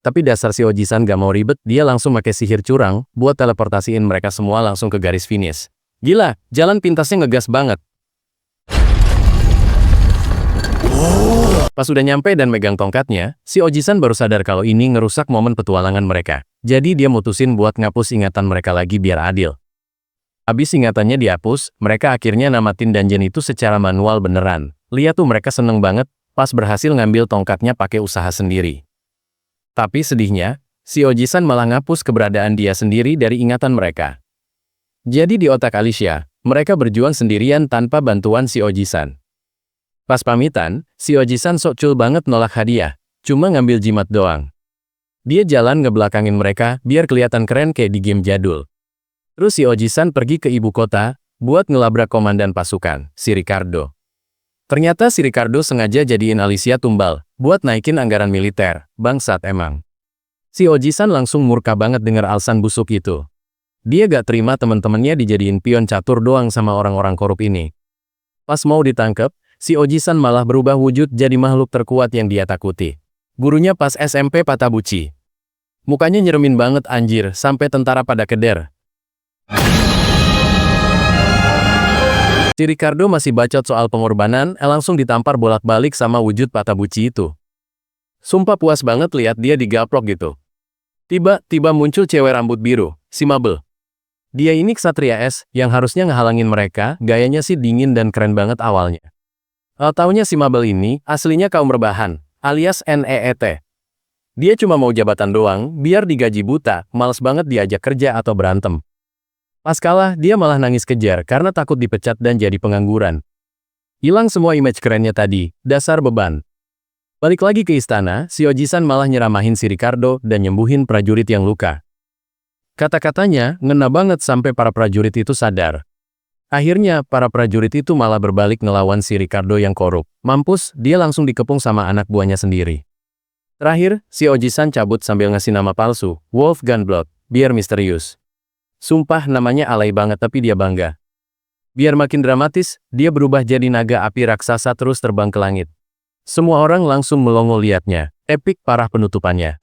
Tapi dasar si Oji-san gak mau ribet, dia langsung pakai sihir curang buat teleportasiin mereka semua langsung ke garis finish. Gila, jalan pintasnya ngegas banget. Pas udah nyampe dan megang tongkatnya, si Oji-san baru sadar kalau ini ngerusak momen petualangan mereka. Jadi dia mutusin buat ngapus ingatan mereka lagi biar adil. Abis ingatannya dihapus, mereka akhirnya namatin dungeon itu secara manual beneran. Lihat tuh mereka seneng banget, pas berhasil ngambil tongkatnya pakai usaha sendiri. Tapi sedihnya, si Oji-san malah ngapus keberadaan dia sendiri dari ingatan mereka. Jadi di otak Alicia, mereka berjuang sendirian tanpa bantuan si Oji-san. Pas pamitan, si Oji-san sok cool banget nolak hadiah, cuma ngambil jimat doang. Dia jalan ngebelakangin mereka biar kelihatan keren kayak di game jadul. Terus si Oji-san pergi ke ibu kota buat ngelabrak komandan pasukan, si Ricardo. Ternyata si Ricardo sengaja jadiin Alicia tumbal buat naikin anggaran militer, bangsat emang. Si Oji-san langsung murka banget denger alasan busuk itu. Dia gak terima temen-temennya dijadiin pion catur doang sama orang-orang korup ini. Pas mau ditangkep, si Oji-san malah berubah wujud jadi makhluk terkuat yang dia takuti. Gurunya pas SMP Patabuchi. Mukanya nyeremin banget anjir, sampai tentara pada keder. Si Ricardo masih bacot soal pengorbanan, langsung ditampar bolak-balik sama wujud Patabuchi itu. Sumpah puas banget lihat dia digaprok gitu. Tiba-tiba muncul cewek rambut biru, si Mabel. Dia ini ksatria es, yang harusnya ngehalangin mereka, gayanya sih dingin dan keren banget awalnya. Taunya si Mabel ini, aslinya kaum rebahan, alias NEET. Dia cuma mau jabatan doang, biar digaji buta, males banget diajak kerja atau berantem. Pas kalah, dia malah nangis kejar karena takut dipecat dan jadi pengangguran. Hilang semua image kerennya tadi, dasar beban. Balik lagi ke istana, si Oji-san malah nyeramahin si Ricardo dan nyembuhin prajurit yang luka. Kata-katanya ngena banget sampai para prajurit itu sadar. Akhirnya, para prajurit itu malah berbalik ngelawan si Ricardo yang korup. Mampus, dia langsung dikepung sama anak buahnya sendiri. Terakhir, si Oji-san cabut sambil ngasih nama palsu, Wolf Gunblood, biar misterius. Sumpah namanya alay banget tapi dia bangga. Biar makin dramatis, dia berubah jadi naga api raksasa terus terbang ke langit. Semua orang langsung melongo liatnya. Epic parah penutupannya.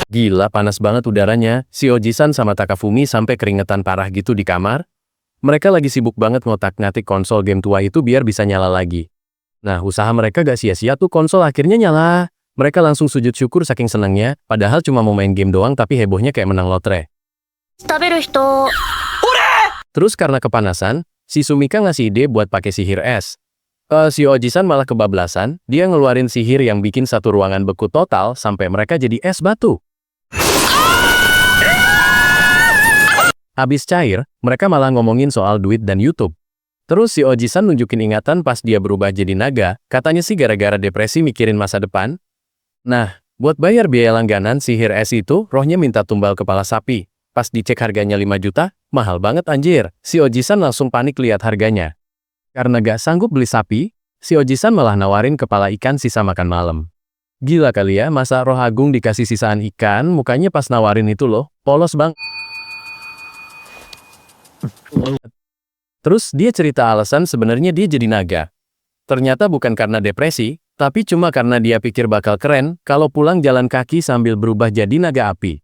Gila panas banget udaranya, si Oji-san sama Takafumi sampai keringetan parah gitu di kamar. Mereka lagi sibuk banget ngotak-ngatik konsol game tua itu biar bisa nyala lagi. Nah, usaha mereka gak sia-sia tuh konsol akhirnya nyala. Mereka langsung sujud syukur saking senangnya, padahal cuma mau main game doang tapi hebohnya kayak menang lotre. Terus karena kepanasan, si Sumika ngasih ide buat pakai sihir es. Si Oji-san malah kebablasan, dia ngeluarin sihir yang bikin satu ruangan beku total sampai mereka jadi es batu. Habis cair, mereka malah ngomongin soal duit dan YouTube. Terus si Oji-san nunjukin ingatan pas dia berubah jadi naga, katanya sih gara-gara depresi mikirin masa depan. Nah, buat bayar biaya langganan sihir es itu, rohnya minta tumbal kepala sapi. Pas dicek harganya 5 juta, mahal banget anjir. Si Oji-san langsung panik lihat harganya. Karena gak sanggup beli sapi, si Oji-san malah nawarin kepala ikan sisa makan malam. Gila kali ya, masa roh agung dikasih sisaan ikan, mukanya pas nawarin itu loh, polos bang. Terus dia cerita alasan sebenarnya dia jadi naga. Ternyata bukan karena depresi, tapi cuma karena dia pikir bakal keren kalau pulang jalan kaki sambil berubah jadi naga api.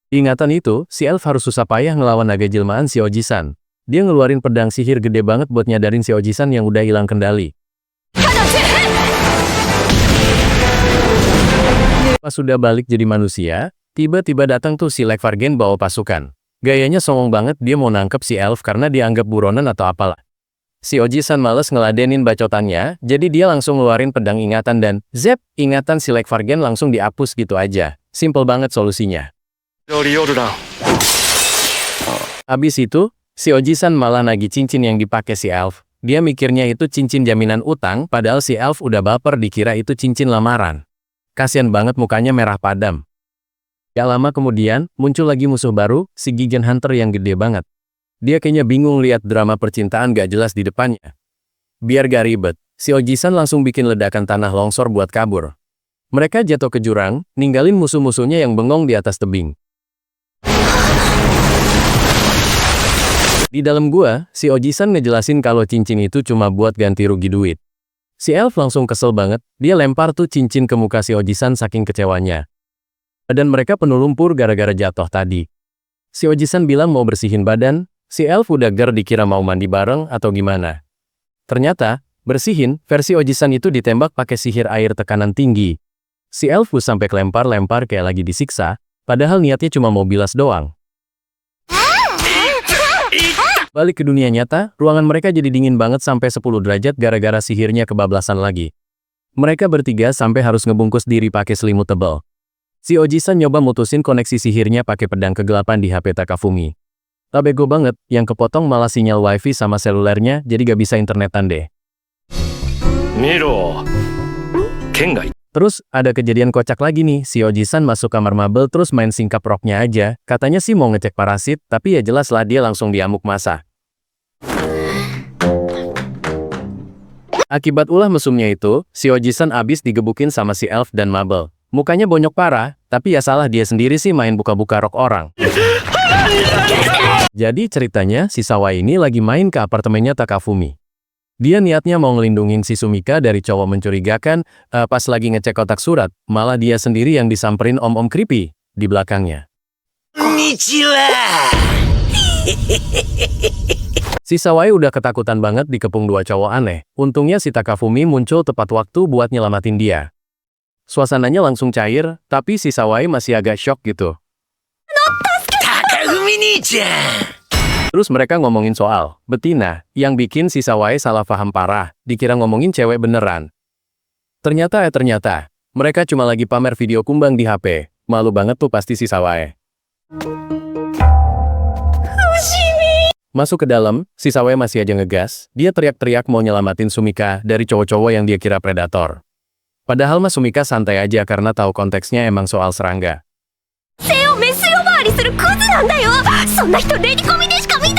Ingatan itu, si elf harus susah payah ngelawan naga jelmaan si Oji-san. Dia ngeluarin pedang sihir gede banget buat nyadarin si Oji-san yang udah hilang kendali. Pas sudah balik jadi manusia, tiba-tiba datang tuh si Lekvargen bawa pasukan. Gayanya songong banget dia mau nangkep si elf karena dianggap buronan atau apalah. Si Oji-san males ngeladenin bacotannya, jadi dia langsung ngeluarin pedang ingatan dan, zep, ingatan si Lekvargen langsung dihapus gitu aja. Simple banget solusinya. Habis itu, si Oji-san malah nagih cincin yang dipakai si elf. Dia mikirnya itu cincin jaminan utang, padahal si elf udah baper dikira itu cincin lamaran. Kasian banget mukanya merah padam. Gak lama kemudian, muncul lagi musuh baru, si Gigan Hunter yang gede banget. Dia kayaknya bingung lihat drama percintaan gak jelas di depannya. Biar gak ribet, si Oji-san langsung bikin ledakan tanah longsor buat kabur. Mereka jatuh ke jurang, ninggalin musuh-musuhnya yang bengong di atas tebing. Di dalam gua, si Oji-san ngejelasin kalau cincin itu cuma buat ganti rugi duit. Si elf langsung kesel banget, dia lempar tuh cincin ke muka si Oji-san saking kecewanya. Badan mereka penuh lumpur gara-gara jatuh tadi. Si Oji-san bilang mau bersihin badan, si elf udah ger dikira mau mandi bareng atau gimana. Ternyata, bersihin, versi Oji-san itu ditembak pakai sihir air tekanan tinggi. Si elf sampai kelempar-lempar kayak lagi disiksa, padahal niatnya cuma mau bilas doang. Balik ke dunia nyata, ruangan mereka jadi dingin banget sampai 10 derajat gara-gara sihirnya kebablasan lagi. Mereka bertiga sampai harus ngebungkus diri pakai selimut tebal. Si Oji-san nyoba mutusin koneksi sihirnya pakai pedang kegelapan di HP Takafumi. Tak bego banget, yang kepotong malah sinyal wifi sama selulernya jadi gak bisa internetan deh. Terus, ada kejadian kocak lagi nih, si Oji-san masuk kamar mabel terus main singkap roknya aja, katanya sih mau ngecek parasit, tapi ya jelas lah dia langsung diamuk masa. Akibat ulah mesumnya itu, si Oji-san abis digebukin sama si Elf dan Mabel. Mukanya bonyok parah, tapi ya salah dia sendiri sih main buka-buka rok orang. Jadi ceritanya, si Sawai ini lagi main ke apartemennya Takafumi. Dia niatnya mau ngelindungin si Sumika dari cowok mencurigakan, pas lagi ngecek kotak surat, malah dia sendiri yang disamperin om-om creepy di belakangnya. Konnichiwa. Si Sawai udah ketakutan banget dikepung dua cowok aneh. Untungnya si Takafumi muncul tepat waktu buat nyelamatin dia. Suasananya langsung cair, tapi si Sawai masih agak shock gitu. Takafumi-nichan. Terus mereka ngomongin soal betina, yang bikin si Sawai salah paham parah, dikira ngomongin cewek beneran. Ternyata, mereka cuma lagi pamer video kumbang di HP. Malu banget tuh pasti si Sawai. Masuk ke dalam, si Sawai masih aja ngegas, dia teriak-teriak mau nyelamatin Sumika dari cowok-cowok yang dia kira predator. Padahal mah Sumika santai aja karena tahu konteksnya emang soal serangga.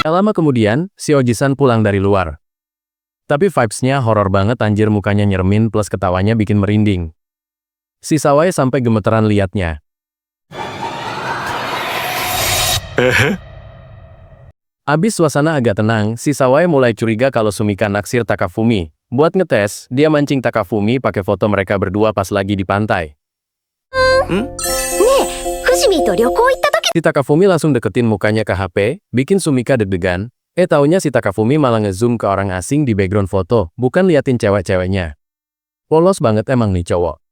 Lama kemudian, si Oji-san pulang dari luar. Tapi vibes-nya horor banget anjir, mukanya nyermin plus ketawanya bikin merinding. Si Sawai sampai gemeteran liatnya. Abis suasana agak tenang, si Sawai mulai curiga kalau Sumika naksir Takafumi. Buat ngetes, dia mancing Takafumi pakai foto mereka berdua pas lagi di pantai. Si Takafumi langsung deketin mukanya ke HP, bikin Sumika deg-degan. Taunya si Takafumi malah ngezoom ke orang asing di background foto, bukan liatin cewek-ceweknya. Polos banget emang nih cowok.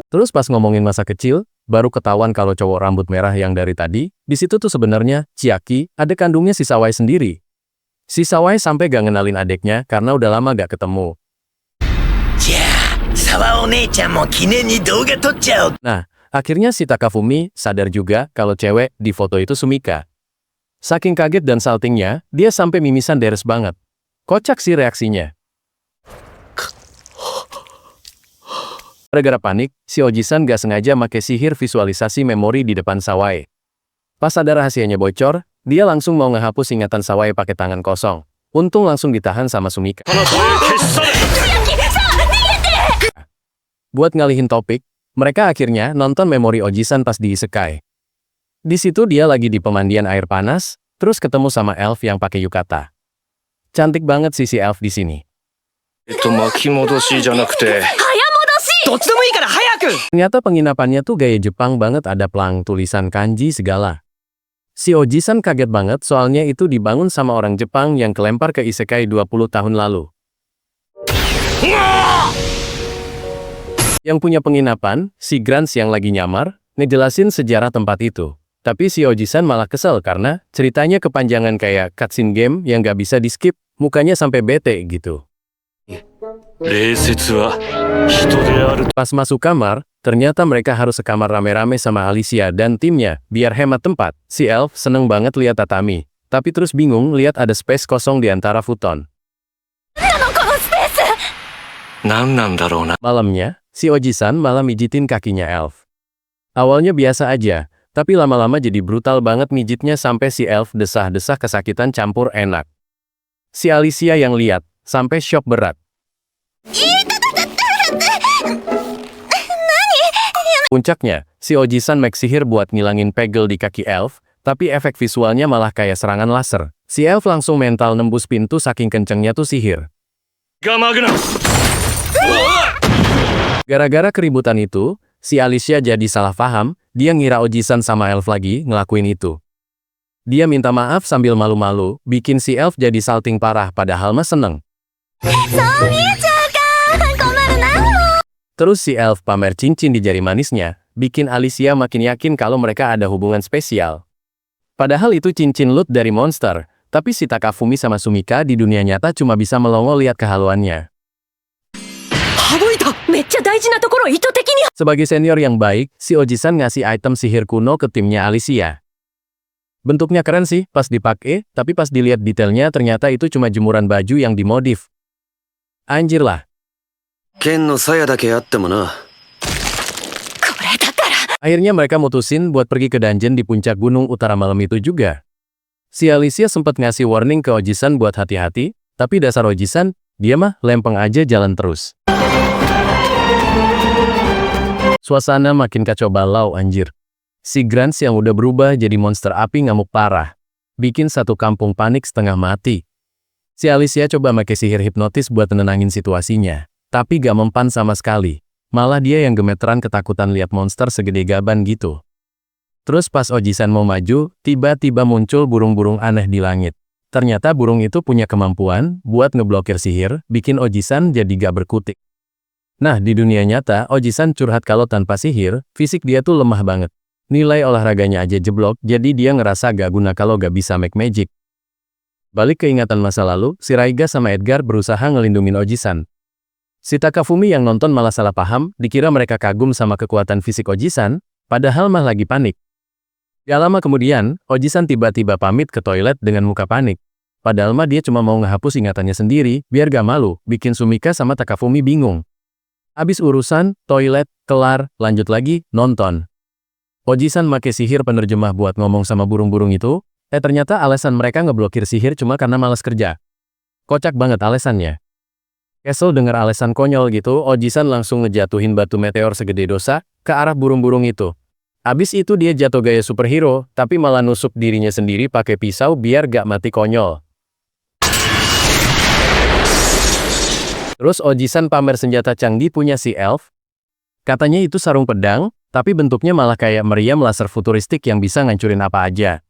Terus pas ngomongin masa kecil, baru ketahuan kalau cowok rambut merah yang dari tadi, di situ tuh sebenarnya Chiaki, adek kandungnya si Sawai sendiri. Si Sawai sampai gak ngenalin adeknya karena udah lama gak ketemu. Nah, akhirnya si Takafumi sadar juga kalau cewek di foto itu Sumika. Saking kaget dan saltingnya, dia sampai mimisan deres banget. Kocak sih reaksinya. Gara-gara panik, si Oji-san gak sengaja make sihir visualisasi memori di depan Sawai. Pas ada rahasianya bocor, dia langsung mau ngehapus ingatan Sawai pakai tangan kosong. Untung langsung ditahan sama Sumika. Buat ngalihin topik, mereka akhirnya nonton memori Oji-san pas di isekai. Di situ dia lagi di pemandian air panas, terus ketemu sama elf yang pakai yukata. Cantik banget si elf di sini. Ternyata penginapannya tuh gaya Jepang banget, ada pelang tulisan kanji segala. Si Oji-san kaget banget soalnya itu dibangun sama orang Jepang yang kelempar ke isekai 20 tahun lalu. Yang punya penginapan, si Grans yang lagi nyamar, ngejelasin sejarah tempat itu. Tapi si Oji-san malah kesel karena ceritanya kepanjangan kayak cutscene game yang gak bisa di-skip, mukanya sampai bete gitu. Pas masuk kamar, ternyata mereka harus sekamar rame-rame sama Alicia dan timnya, biar hemat tempat. Si Elf seneng banget lihat tatami, tapi terus bingung lihat ada space kosong di antara futon. Malamnya, si Oji-san malah mijitin kakinya Elf. Awalnya biasa aja, tapi lama-lama jadi brutal banget mijitnya sampai si Elf desah-desah kesakitan campur enak. Si Alicia yang lihat, sampai shock berat. Puncaknya, si Oji-san make sihir buat ngilangin pegel di kaki Elf, tapi efek visualnya malah kayak serangan laser. Si Elf langsung mental nembus pintu saking kencengnya tuh sihir. Gara-gara keributan itu, si Alicia jadi salah paham, dia ngira Oji-san sama Elf lagi ngelakuin itu. Dia minta maaf sambil malu-malu, bikin si Elf jadi salting parah padahal mah seneng. Terus si Elf pamer cincin di jari manisnya, bikin Alicia makin yakin kalau mereka ada hubungan spesial. Padahal itu cincin loot dari monster, tapi si Takafumi sama Sumika di dunia nyata cuma bisa melongo lihat kehaluannya. Sebagai senior yang baik, si Oji-san ngasih item sihir kuno ke timnya Alicia. Bentuknya keren sih pas dipakai, tapi pas dilihat detailnya ternyata itu cuma jemuran baju yang dimodif. Anjir lah, 剣の鞘だけあってもな。これだから。 Akhirnya mereka mutusin buat pergi ke dungeon di puncak gunung utara malam itu juga. Si Alicia sempat ngasih warning ke Ojisan buat hati-hati, tapi dasar Ojisan, dia mah lempeng aja jalan terus. Suasana makin kacau balau anjir. Si Grants yang udah berubah jadi monster api ngamuk parah. Bikin satu kampung panik setengah mati. Si Alicia coba pakai sihir hipnotis buat nenangin situasinya. Tapi gak mempan sama sekali. Malah dia yang gemeteran ketakutan lihat monster segede gaban gitu. Terus pas Ojisan mau maju, tiba-tiba muncul burung-burung aneh di langit. Ternyata burung itu punya kemampuan buat ngeblokir sihir, bikin Ojisan jadi gak berkutik. Nah, di dunia nyata, Ojisan curhat kalau tanpa sihir, fisik dia tuh lemah banget. Nilai olahraganya aja jeblok, jadi dia ngerasa gak guna kalau gak bisa make magic. Balik ke ingatan masa lalu, si Raiga sama Edgar berusaha ngelindungin Ojisan. Si Takafumi yang nonton malah salah paham, dikira mereka kagum sama kekuatan fisik Ojisan, padahal mah lagi panik. Gak lama kemudian, Ojisan tiba-tiba pamit ke toilet dengan muka panik. Padahal mah dia cuma mau ngehapus ingatannya sendiri, biar gak malu, bikin Sumika sama Takafumi bingung. Abis urusan, toilet, kelar, lanjut lagi, nonton. Ojisan make sihir penerjemah buat ngomong sama burung-burung itu, ternyata alasan mereka ngeblokir sihir cuma karena malas kerja. Kocak banget alasannya. Kesel denger alasan konyol gitu, Ojisan langsung ngejatuhin batu meteor segede dosa ke arah burung-burung itu. Abis itu dia jatuh gaya superhero, tapi malah nusuk dirinya sendiri pakai pisau biar gak mati konyol. Terus Ojisan pamer senjata canggih punya si Elf. Katanya itu sarung pedang, tapi bentuknya malah kayak meriam laser futuristik yang bisa ngancurin apa aja.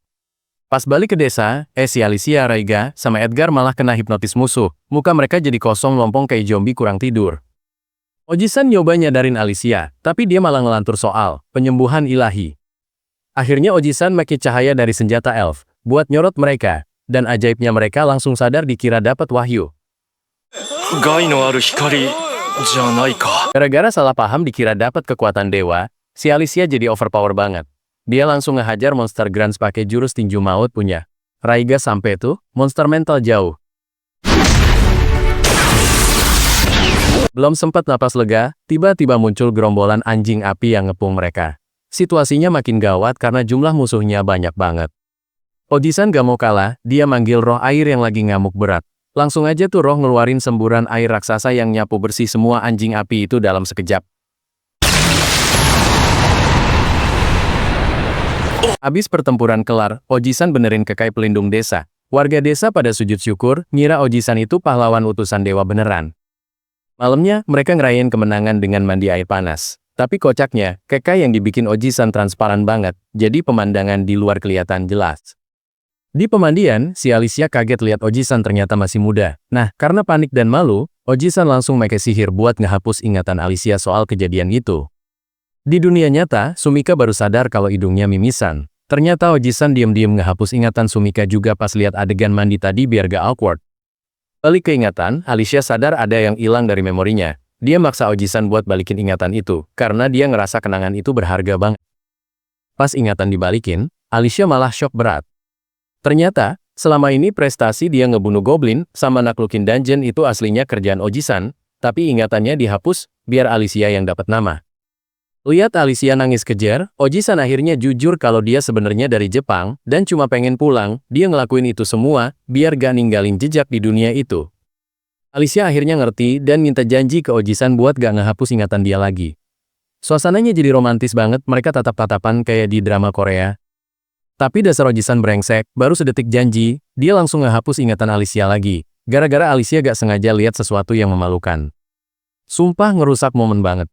Pas balik ke desa, si Alicia, Raiga, sama Edgar malah kena hipnotis musuh. Muka mereka jadi kosong lompong kayak zombie kurang tidur. Ojisan nyoba nyadarin Alicia, tapi dia malah ngelantur soal penyembuhan ilahi. Akhirnya Ojisan make cahaya dari senjata Elf, buat nyorot mereka, dan ajaibnya mereka langsung sadar dikira dapat wahyu. Gara-gara salah paham dikira dapat kekuatan dewa, si Alicia jadi overpower banget. Dia langsung ngehajar monster Grants pakai jurus tinju maut punya Raiga sampai tuh monster mental jauh. Belum sempat napas lega, tiba-tiba muncul gerombolan anjing api yang ngepung mereka. Situasinya makin gawat karena jumlah musuhnya banyak banget. Ojisan gak mau kalah, dia manggil roh air yang lagi ngamuk berat. Langsung aja tuh roh ngeluarin semburan air raksasa yang nyapu bersih semua anjing api itu dalam sekejap. Abis pertempuran kelar, Ojisan benerin kekai pelindung desa. Warga desa pada sujud syukur, ngira Ojisan itu pahlawan utusan dewa beneran. Malamnya, mereka ngerayain kemenangan dengan mandi air panas. Tapi kocaknya, kekai yang dibikin Ojisan transparan banget, jadi pemandangan di luar kelihatan jelas. Di pemandian, si Alicia kaget lihat Ojisan ternyata masih muda. Nah, karena panik dan malu, Ojisan langsung make sihir buat ngehapus ingatan Alicia soal kejadian itu. Di dunia nyata, Sumika baru sadar kalau hidungnya mimisan. Ternyata Ojisan diam-diam ngehapus ingatan Sumika juga pas lihat adegan mandi tadi biar gak awkward. Balik ke ingatan, Alicia sadar ada yang hilang dari memorinya. Dia maksa Ojisan buat balikin ingatan itu, karena dia ngerasa kenangan itu berharga banget. Pas ingatan dibalikin, Alicia malah shock berat. Ternyata, selama ini prestasi dia ngebunuh goblin sama naklukin dungeon itu aslinya kerjaan Ojisan, tapi ingatannya dihapus biar Alicia yang dapat nama. Lihat Alicia nangis kejer, Ojisan akhirnya jujur kalau dia sebenarnya dari Jepang dan cuma pengen pulang. Dia ngelakuin itu semua biar gak ninggalin jejak di dunia itu. Alicia akhirnya ngerti dan minta janji ke Ojisan buat gak ngehapus ingatan dia lagi. Suasananya jadi romantis banget, mereka tatap-tatapan kayak di drama Korea. Tapi dasar Ojisan brengsek, baru sedetik janji, dia langsung ngehapus ingatan Alicia lagi. Gara-gara Alicia gak sengaja lihat sesuatu yang memalukan. Sumpah ngerusak momen banget.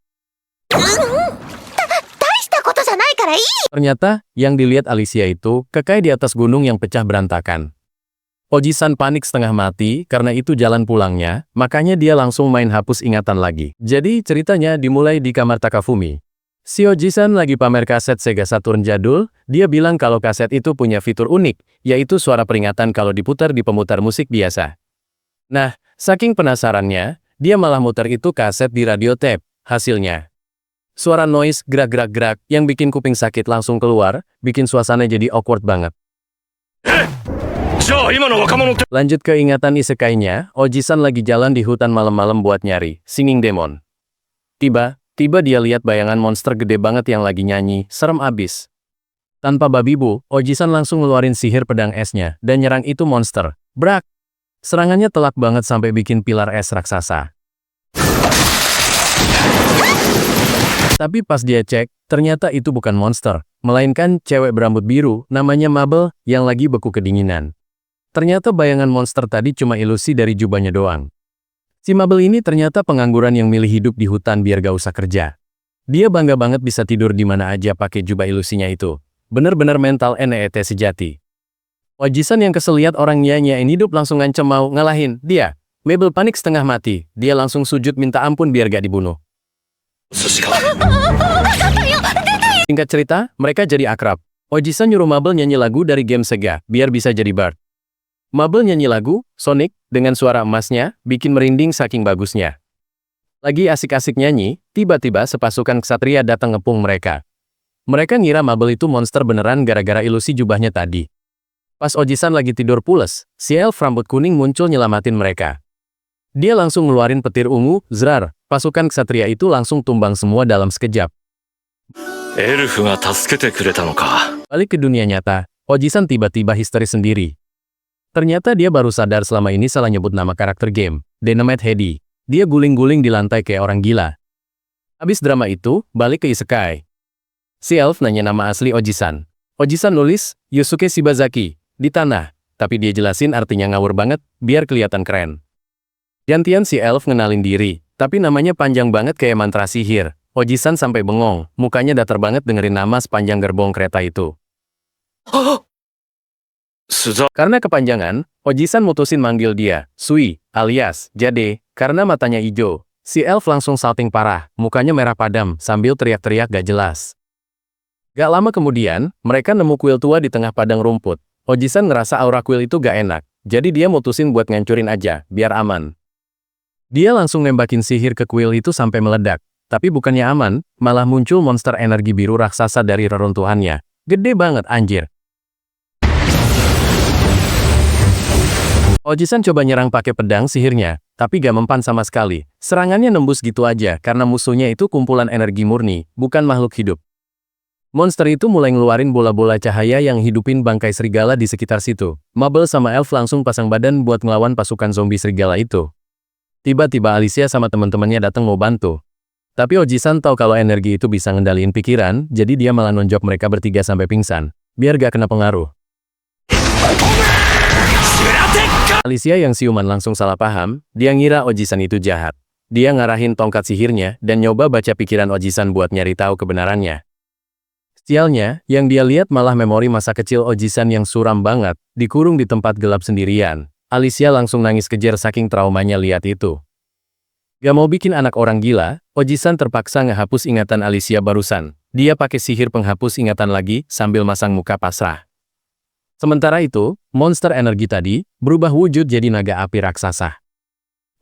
Ternyata, yang dilihat Alicia itu, kekai di atas gunung yang pecah berantakan. Ojisan panik setengah mati, karena itu jalan pulangnya, makanya dia langsung main hapus ingatan lagi. Jadi, ceritanya dimulai di kamar Takafumi. Si Ojisan lagi pamer kaset Sega Saturn jadul, dia bilang kalau kaset itu punya fitur unik, yaitu suara peringatan kalau diputar di pemutar musik biasa. Nah, saking penasarannya, dia malah muter itu kaset di radio tape. Hasilnya, suara noise gerak-gerak-gerak yang bikin kuping sakit langsung keluar, bikin suasana jadi awkward banget. Lanjut ke ingatan isekainya, Ojisan lagi jalan di hutan malam-malam buat nyari Singing Demon. Tiba dia lihat bayangan monster gede banget yang lagi nyanyi, serem abis. Tanpa babi bu, Oji-san langsung ngeluarin sihir pedang esnya dan nyerang itu monster. Brak! Serangannya telak banget sampai bikin pilar es raksasa. Tapi pas dia cek, ternyata itu bukan monster, melainkan cewek berambut biru, namanya Mabel, yang lagi beku kedinginan. Ternyata bayangan monster tadi cuma ilusi dari jubahnya doang. Si Mabel ini ternyata pengangguran yang milih hidup di hutan biar gak usah kerja. Dia bangga banget bisa tidur di mana aja pakai jubah ilusinya itu. Bener-bener mental NET sejati. Oji-san yang kesel lihat orang nyanyiin hidup langsung ngancem mau ngalahin dia. Mabel panik setengah mati, dia langsung sujud minta ampun biar gak dibunuh. Singkat cerita, mereka jadi akrab. Oji-san nyuruh Mabel nyanyi lagu dari game Sega, biar bisa jadi Bard. Mabel nyanyi lagu, Sonic, dengan suara emasnya, bikin merinding saking bagusnya. Lagi asik-asik nyanyi, tiba-tiba sepasukan ksatria datang ngepung mereka. Mereka ngira Mabel itu monster beneran gara-gara ilusi jubahnya tadi. Pas Oji-san lagi tidur pules, si elf rambut kuning muncul nyelamatin mereka. Dia langsung ngeluarin petir ungu, zrar, pasukan ksatria itu langsung tumbang semua dalam sekejap. Balik ke dunia nyata, Oji-san tiba-tiba histeris sendiri. Ternyata dia baru sadar selama ini salah nyebut nama karakter game, Dynamite Heady. Dia guling-guling di lantai kayak orang gila. Habis drama itu, balik ke isekai. Si elf nanya nama asli Oji-san. Oji-san nulis, Yusuke Shibazaki, di tanah. Tapi dia jelasin artinya ngawur banget, biar kelihatan keren. Gantian si elf ngenalin diri, tapi namanya panjang banget kayak mantra sihir. Oji-san sampai bengong, mukanya datar banget dengerin nama sepanjang gerbong kereta itu. Karena kepanjangan, Oji-san mutusin manggil dia, Sui, alias Jade, karena matanya hijau. Si elf langsung salting parah, mukanya merah padam, sambil teriak-teriak gak jelas. Gak lama kemudian, mereka nemu kuil tua di tengah padang rumput. Oji-san ngerasa aura kuil itu gak enak, jadi dia mutusin buat ngancurin aja, biar aman. Dia langsung nembakin sihir ke kuil itu sampai meledak. Tapi bukannya aman, malah muncul monster energi biru raksasa dari reruntuhannya. Gede banget anjir. Oji-san coba nyerang pakai pedang sihirnya, tapi gak mempan sama sekali. Serangannya nembus gitu aja karena musuhnya itu kumpulan energi murni, bukan makhluk hidup. Monster itu mulai ngeluarin bola-bola cahaya yang hidupin bangkai serigala di sekitar situ. Mabel sama elf langsung pasang badan buat ngelawan pasukan zombie serigala itu. Tiba-tiba Alicia sama teman-temannya datang mau bantu. Tapi Oji-san tahu kalau energi itu bisa ngendaliin pikiran, jadi dia malah nonjok mereka bertiga sampai pingsan, biar gak kena pengaruh. Alicia yang siuman langsung salah paham, dia ngira Oji-san itu jahat. Dia ngarahin tongkat sihirnya dan nyoba baca pikiran Oji-san buat nyari tahu kebenarannya. Sialnya, yang dia lihat malah memori masa kecil Oji-san yang suram banget, dikurung di tempat gelap sendirian. Alicia langsung nangis kejer saking traumanya lihat itu. Gak mau bikin anak orang gila, Oji-san terpaksa ngehapus ingatan Alicia barusan. Dia pakai sihir penghapus ingatan lagi sambil masang muka pasrah. Sementara itu, monster energi tadi berubah wujud jadi naga api raksasa.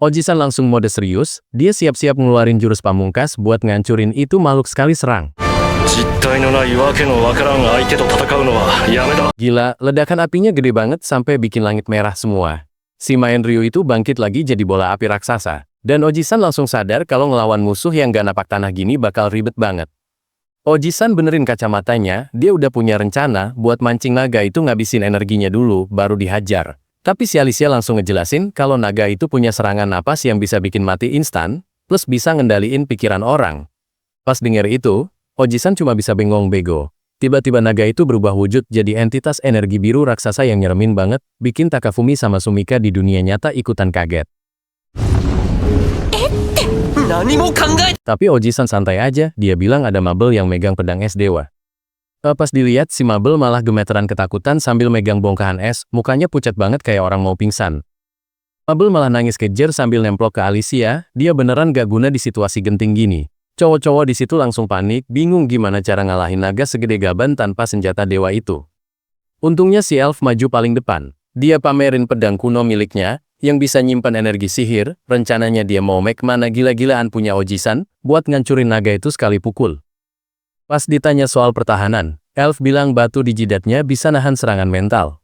Oji-san langsung mode serius, dia siap-siap ngeluarin jurus pamungkas buat ngancurin itu makhluk sekali serang. Gila, ledakan apinya gede banget sampai bikin langit merah semua. Si Maen Ryu itu bangkit lagi jadi bola api raksasa. Dan Oji-san langsung sadar kalau ngelawan musuh yang gak napak tanah gini bakal ribet banget. Oji-san benerin kacamatanya, dia udah punya rencana buat mancing naga itu ngabisin energinya dulu, baru dihajar. Tapi si Alicia langsung ngejelasin kalau naga itu punya serangan napas yang bisa bikin mati instan, plus bisa ngendaliin pikiran orang. Pas denger itu, Oji-san cuma bisa bengong bego. Tiba-tiba naga itu berubah wujud jadi entitas energi biru raksasa yang nyeremin banget, bikin Takafumi sama Sumika di dunia nyata ikutan kaget. Tapi Oji-san santai aja, dia bilang ada Mabel yang megang pedang es dewa. Pas dilihat si Mabel malah gemeteran ketakutan sambil megang bongkahan es, mukanya pucat banget kayak orang mau pingsan. Mabel malah nangis kejer sambil nemplok ke Alicia, dia beneran gak guna di situasi genting gini. Cowok-cowok di situ langsung panik, bingung gimana cara ngalahin naga segede gaban tanpa senjata dewa itu. Untungnya si elf maju paling depan. Dia pamerin pedang kuno miliknya, yang bisa nyimpan energi sihir, rencananya dia mau make mana gila-gilaan punya Oji-san, buat ngancurin naga itu sekali pukul. Pas ditanya soal pertahanan, elf bilang batu di jidatnya bisa nahan serangan mental.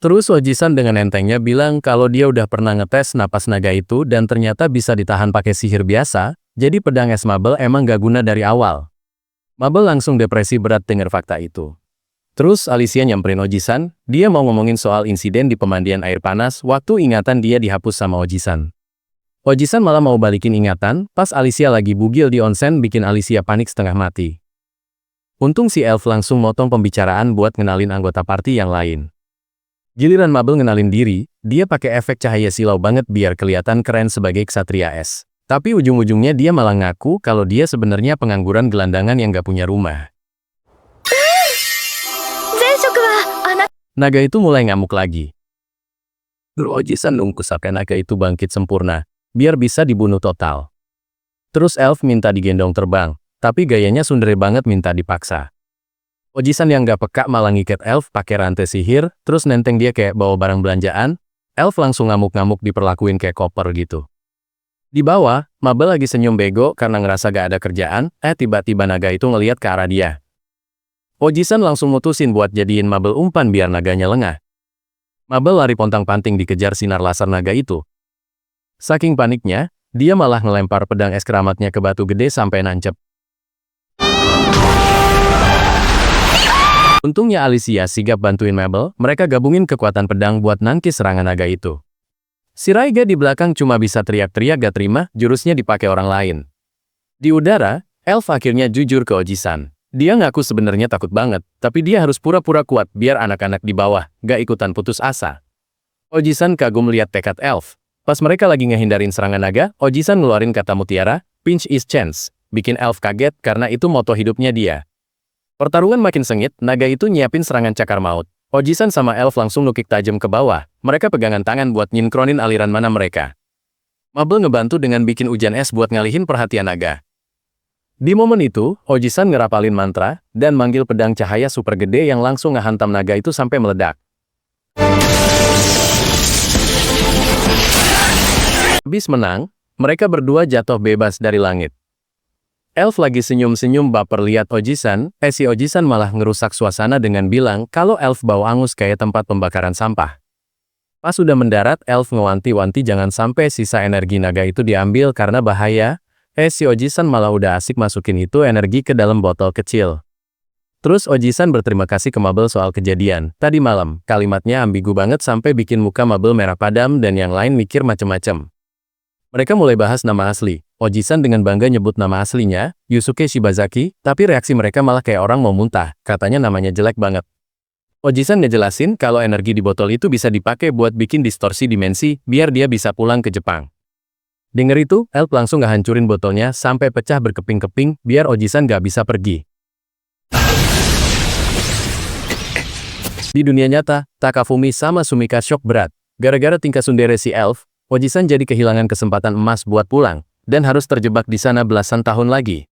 Terus Oji-san dengan entengnya bilang kalau dia udah pernah ngetes napas naga itu dan ternyata bisa ditahan pakai sihir biasa, Jadi pedang es Mabel emang gak guna dari awal. Mabel langsung depresi berat dengar fakta itu. Terus Alicia nyamperin Oji-san, dia mau ngomongin soal insiden di pemandian air panas waktu ingatan dia dihapus sama Oji-san. Oji-san malah mau balikin ingatan, pas Alicia lagi bugil di onsen bikin Alicia panik setengah mati. Untung si Elf langsung motong pembicaraan buat ngenalin anggota party yang lain. Giliran Mabel ngenalin diri, dia pakai efek cahaya silau banget biar kelihatan keren sebagai ksatria es. Tapi ujung-ujungnya dia malah ngaku kalau dia sebenarnya pengangguran gelandangan yang gak punya rumah. Naga itu mulai ngamuk lagi. Guru Oji-san nunggu sampai naga itu bangkit sempurna, biar bisa dibunuh total. Terus Elf minta digendong terbang, tapi gayanya sundere banget minta dipaksa. Oji-san yang gak peka malah ngikat Elf pakai rantai sihir, terus nenteng dia kayak bawa barang belanjaan. Elf langsung ngamuk-ngamuk diperlakuin kayak koper gitu. Di bawah, Mabel lagi senyum bego karena ngerasa gak ada kerjaan, tiba-tiba naga itu ngeliat ke arah dia. Oji-san langsung mutusin buat jadiin Mabel umpan biar naganya lengah. Mabel lari pontang-panting dikejar sinar laser naga itu. Saking paniknya, dia malah ngelempar pedang es keramatnya ke batu gede sampai nancep. Untungnya Alicia sigap bantuin Mabel, mereka gabungin kekuatan pedang buat nangkis serangan naga itu. Si Raiga di belakang cuma bisa teriak-teriak gak terima, jurusnya dipakai orang lain. Di udara, Elf akhirnya jujur ke Oji-san. Dia ngaku sebenarnya takut banget, tapi dia harus pura-pura kuat biar anak-anak di bawah gak ikutan putus asa. Oji-san kagum lihat tekad Elf. Pas mereka lagi ngehindarin serangan naga, Oji-san ngeluarin kata mutiara, pinch is chance, bikin Elf kaget karena itu moto hidupnya dia. Pertarungan makin sengit, naga itu nyiapin serangan cakar maut. Oji-san sama Elf langsung nukik tajam ke bawah. Mereka pegangan tangan buat nyinkronin aliran mana mereka. Mabel ngebantu dengan bikin hujan es buat ngalihin perhatian naga. Di momen itu, Oji-san ngerapalin mantra, dan manggil pedang cahaya super gede yang langsung ngehantam naga itu sampai meledak. Habis menang, mereka berdua jatuh bebas dari langit. Elf lagi senyum-senyum baper lihat Oji-san, si Oji-san malah ngerusak suasana dengan bilang kalau Elf bau angus kayak tempat pembakaran sampah. Pas sudah mendarat, Elf ngewanti-wanti jangan sampai sisa energi naga itu diambil karena bahaya. Si Oji-san malah udah asik masukin itu energi ke dalam botol kecil. Terus Oji-san berterima kasih ke Mabel soal kejadian tadi malam. Kalimatnya ambigu banget sampai bikin muka Mabel merah padam dan yang lain mikir macem-macem. Mereka mulai bahas nama asli. Oji-san dengan bangga nyebut nama aslinya, Yusuke Shibazaki, tapi reaksi mereka malah kayak orang mau muntah, katanya namanya jelek banget. Oji-san ngejelasin kalau energi di botol itu bisa dipakai buat bikin distorsi dimensi, biar dia bisa pulang ke Jepang. Dengar itu, Elf langsung ngehancurin botolnya sampai pecah berkeping-keping, biar Oji-san gak bisa pergi. Di dunia nyata, Takafumi sama Sumika shock berat. Gara-gara tingkah sundere si Elf, Oji-san jadi kehilangan kesempatan emas buat pulang, dan harus terjebak di sana belasan tahun lagi.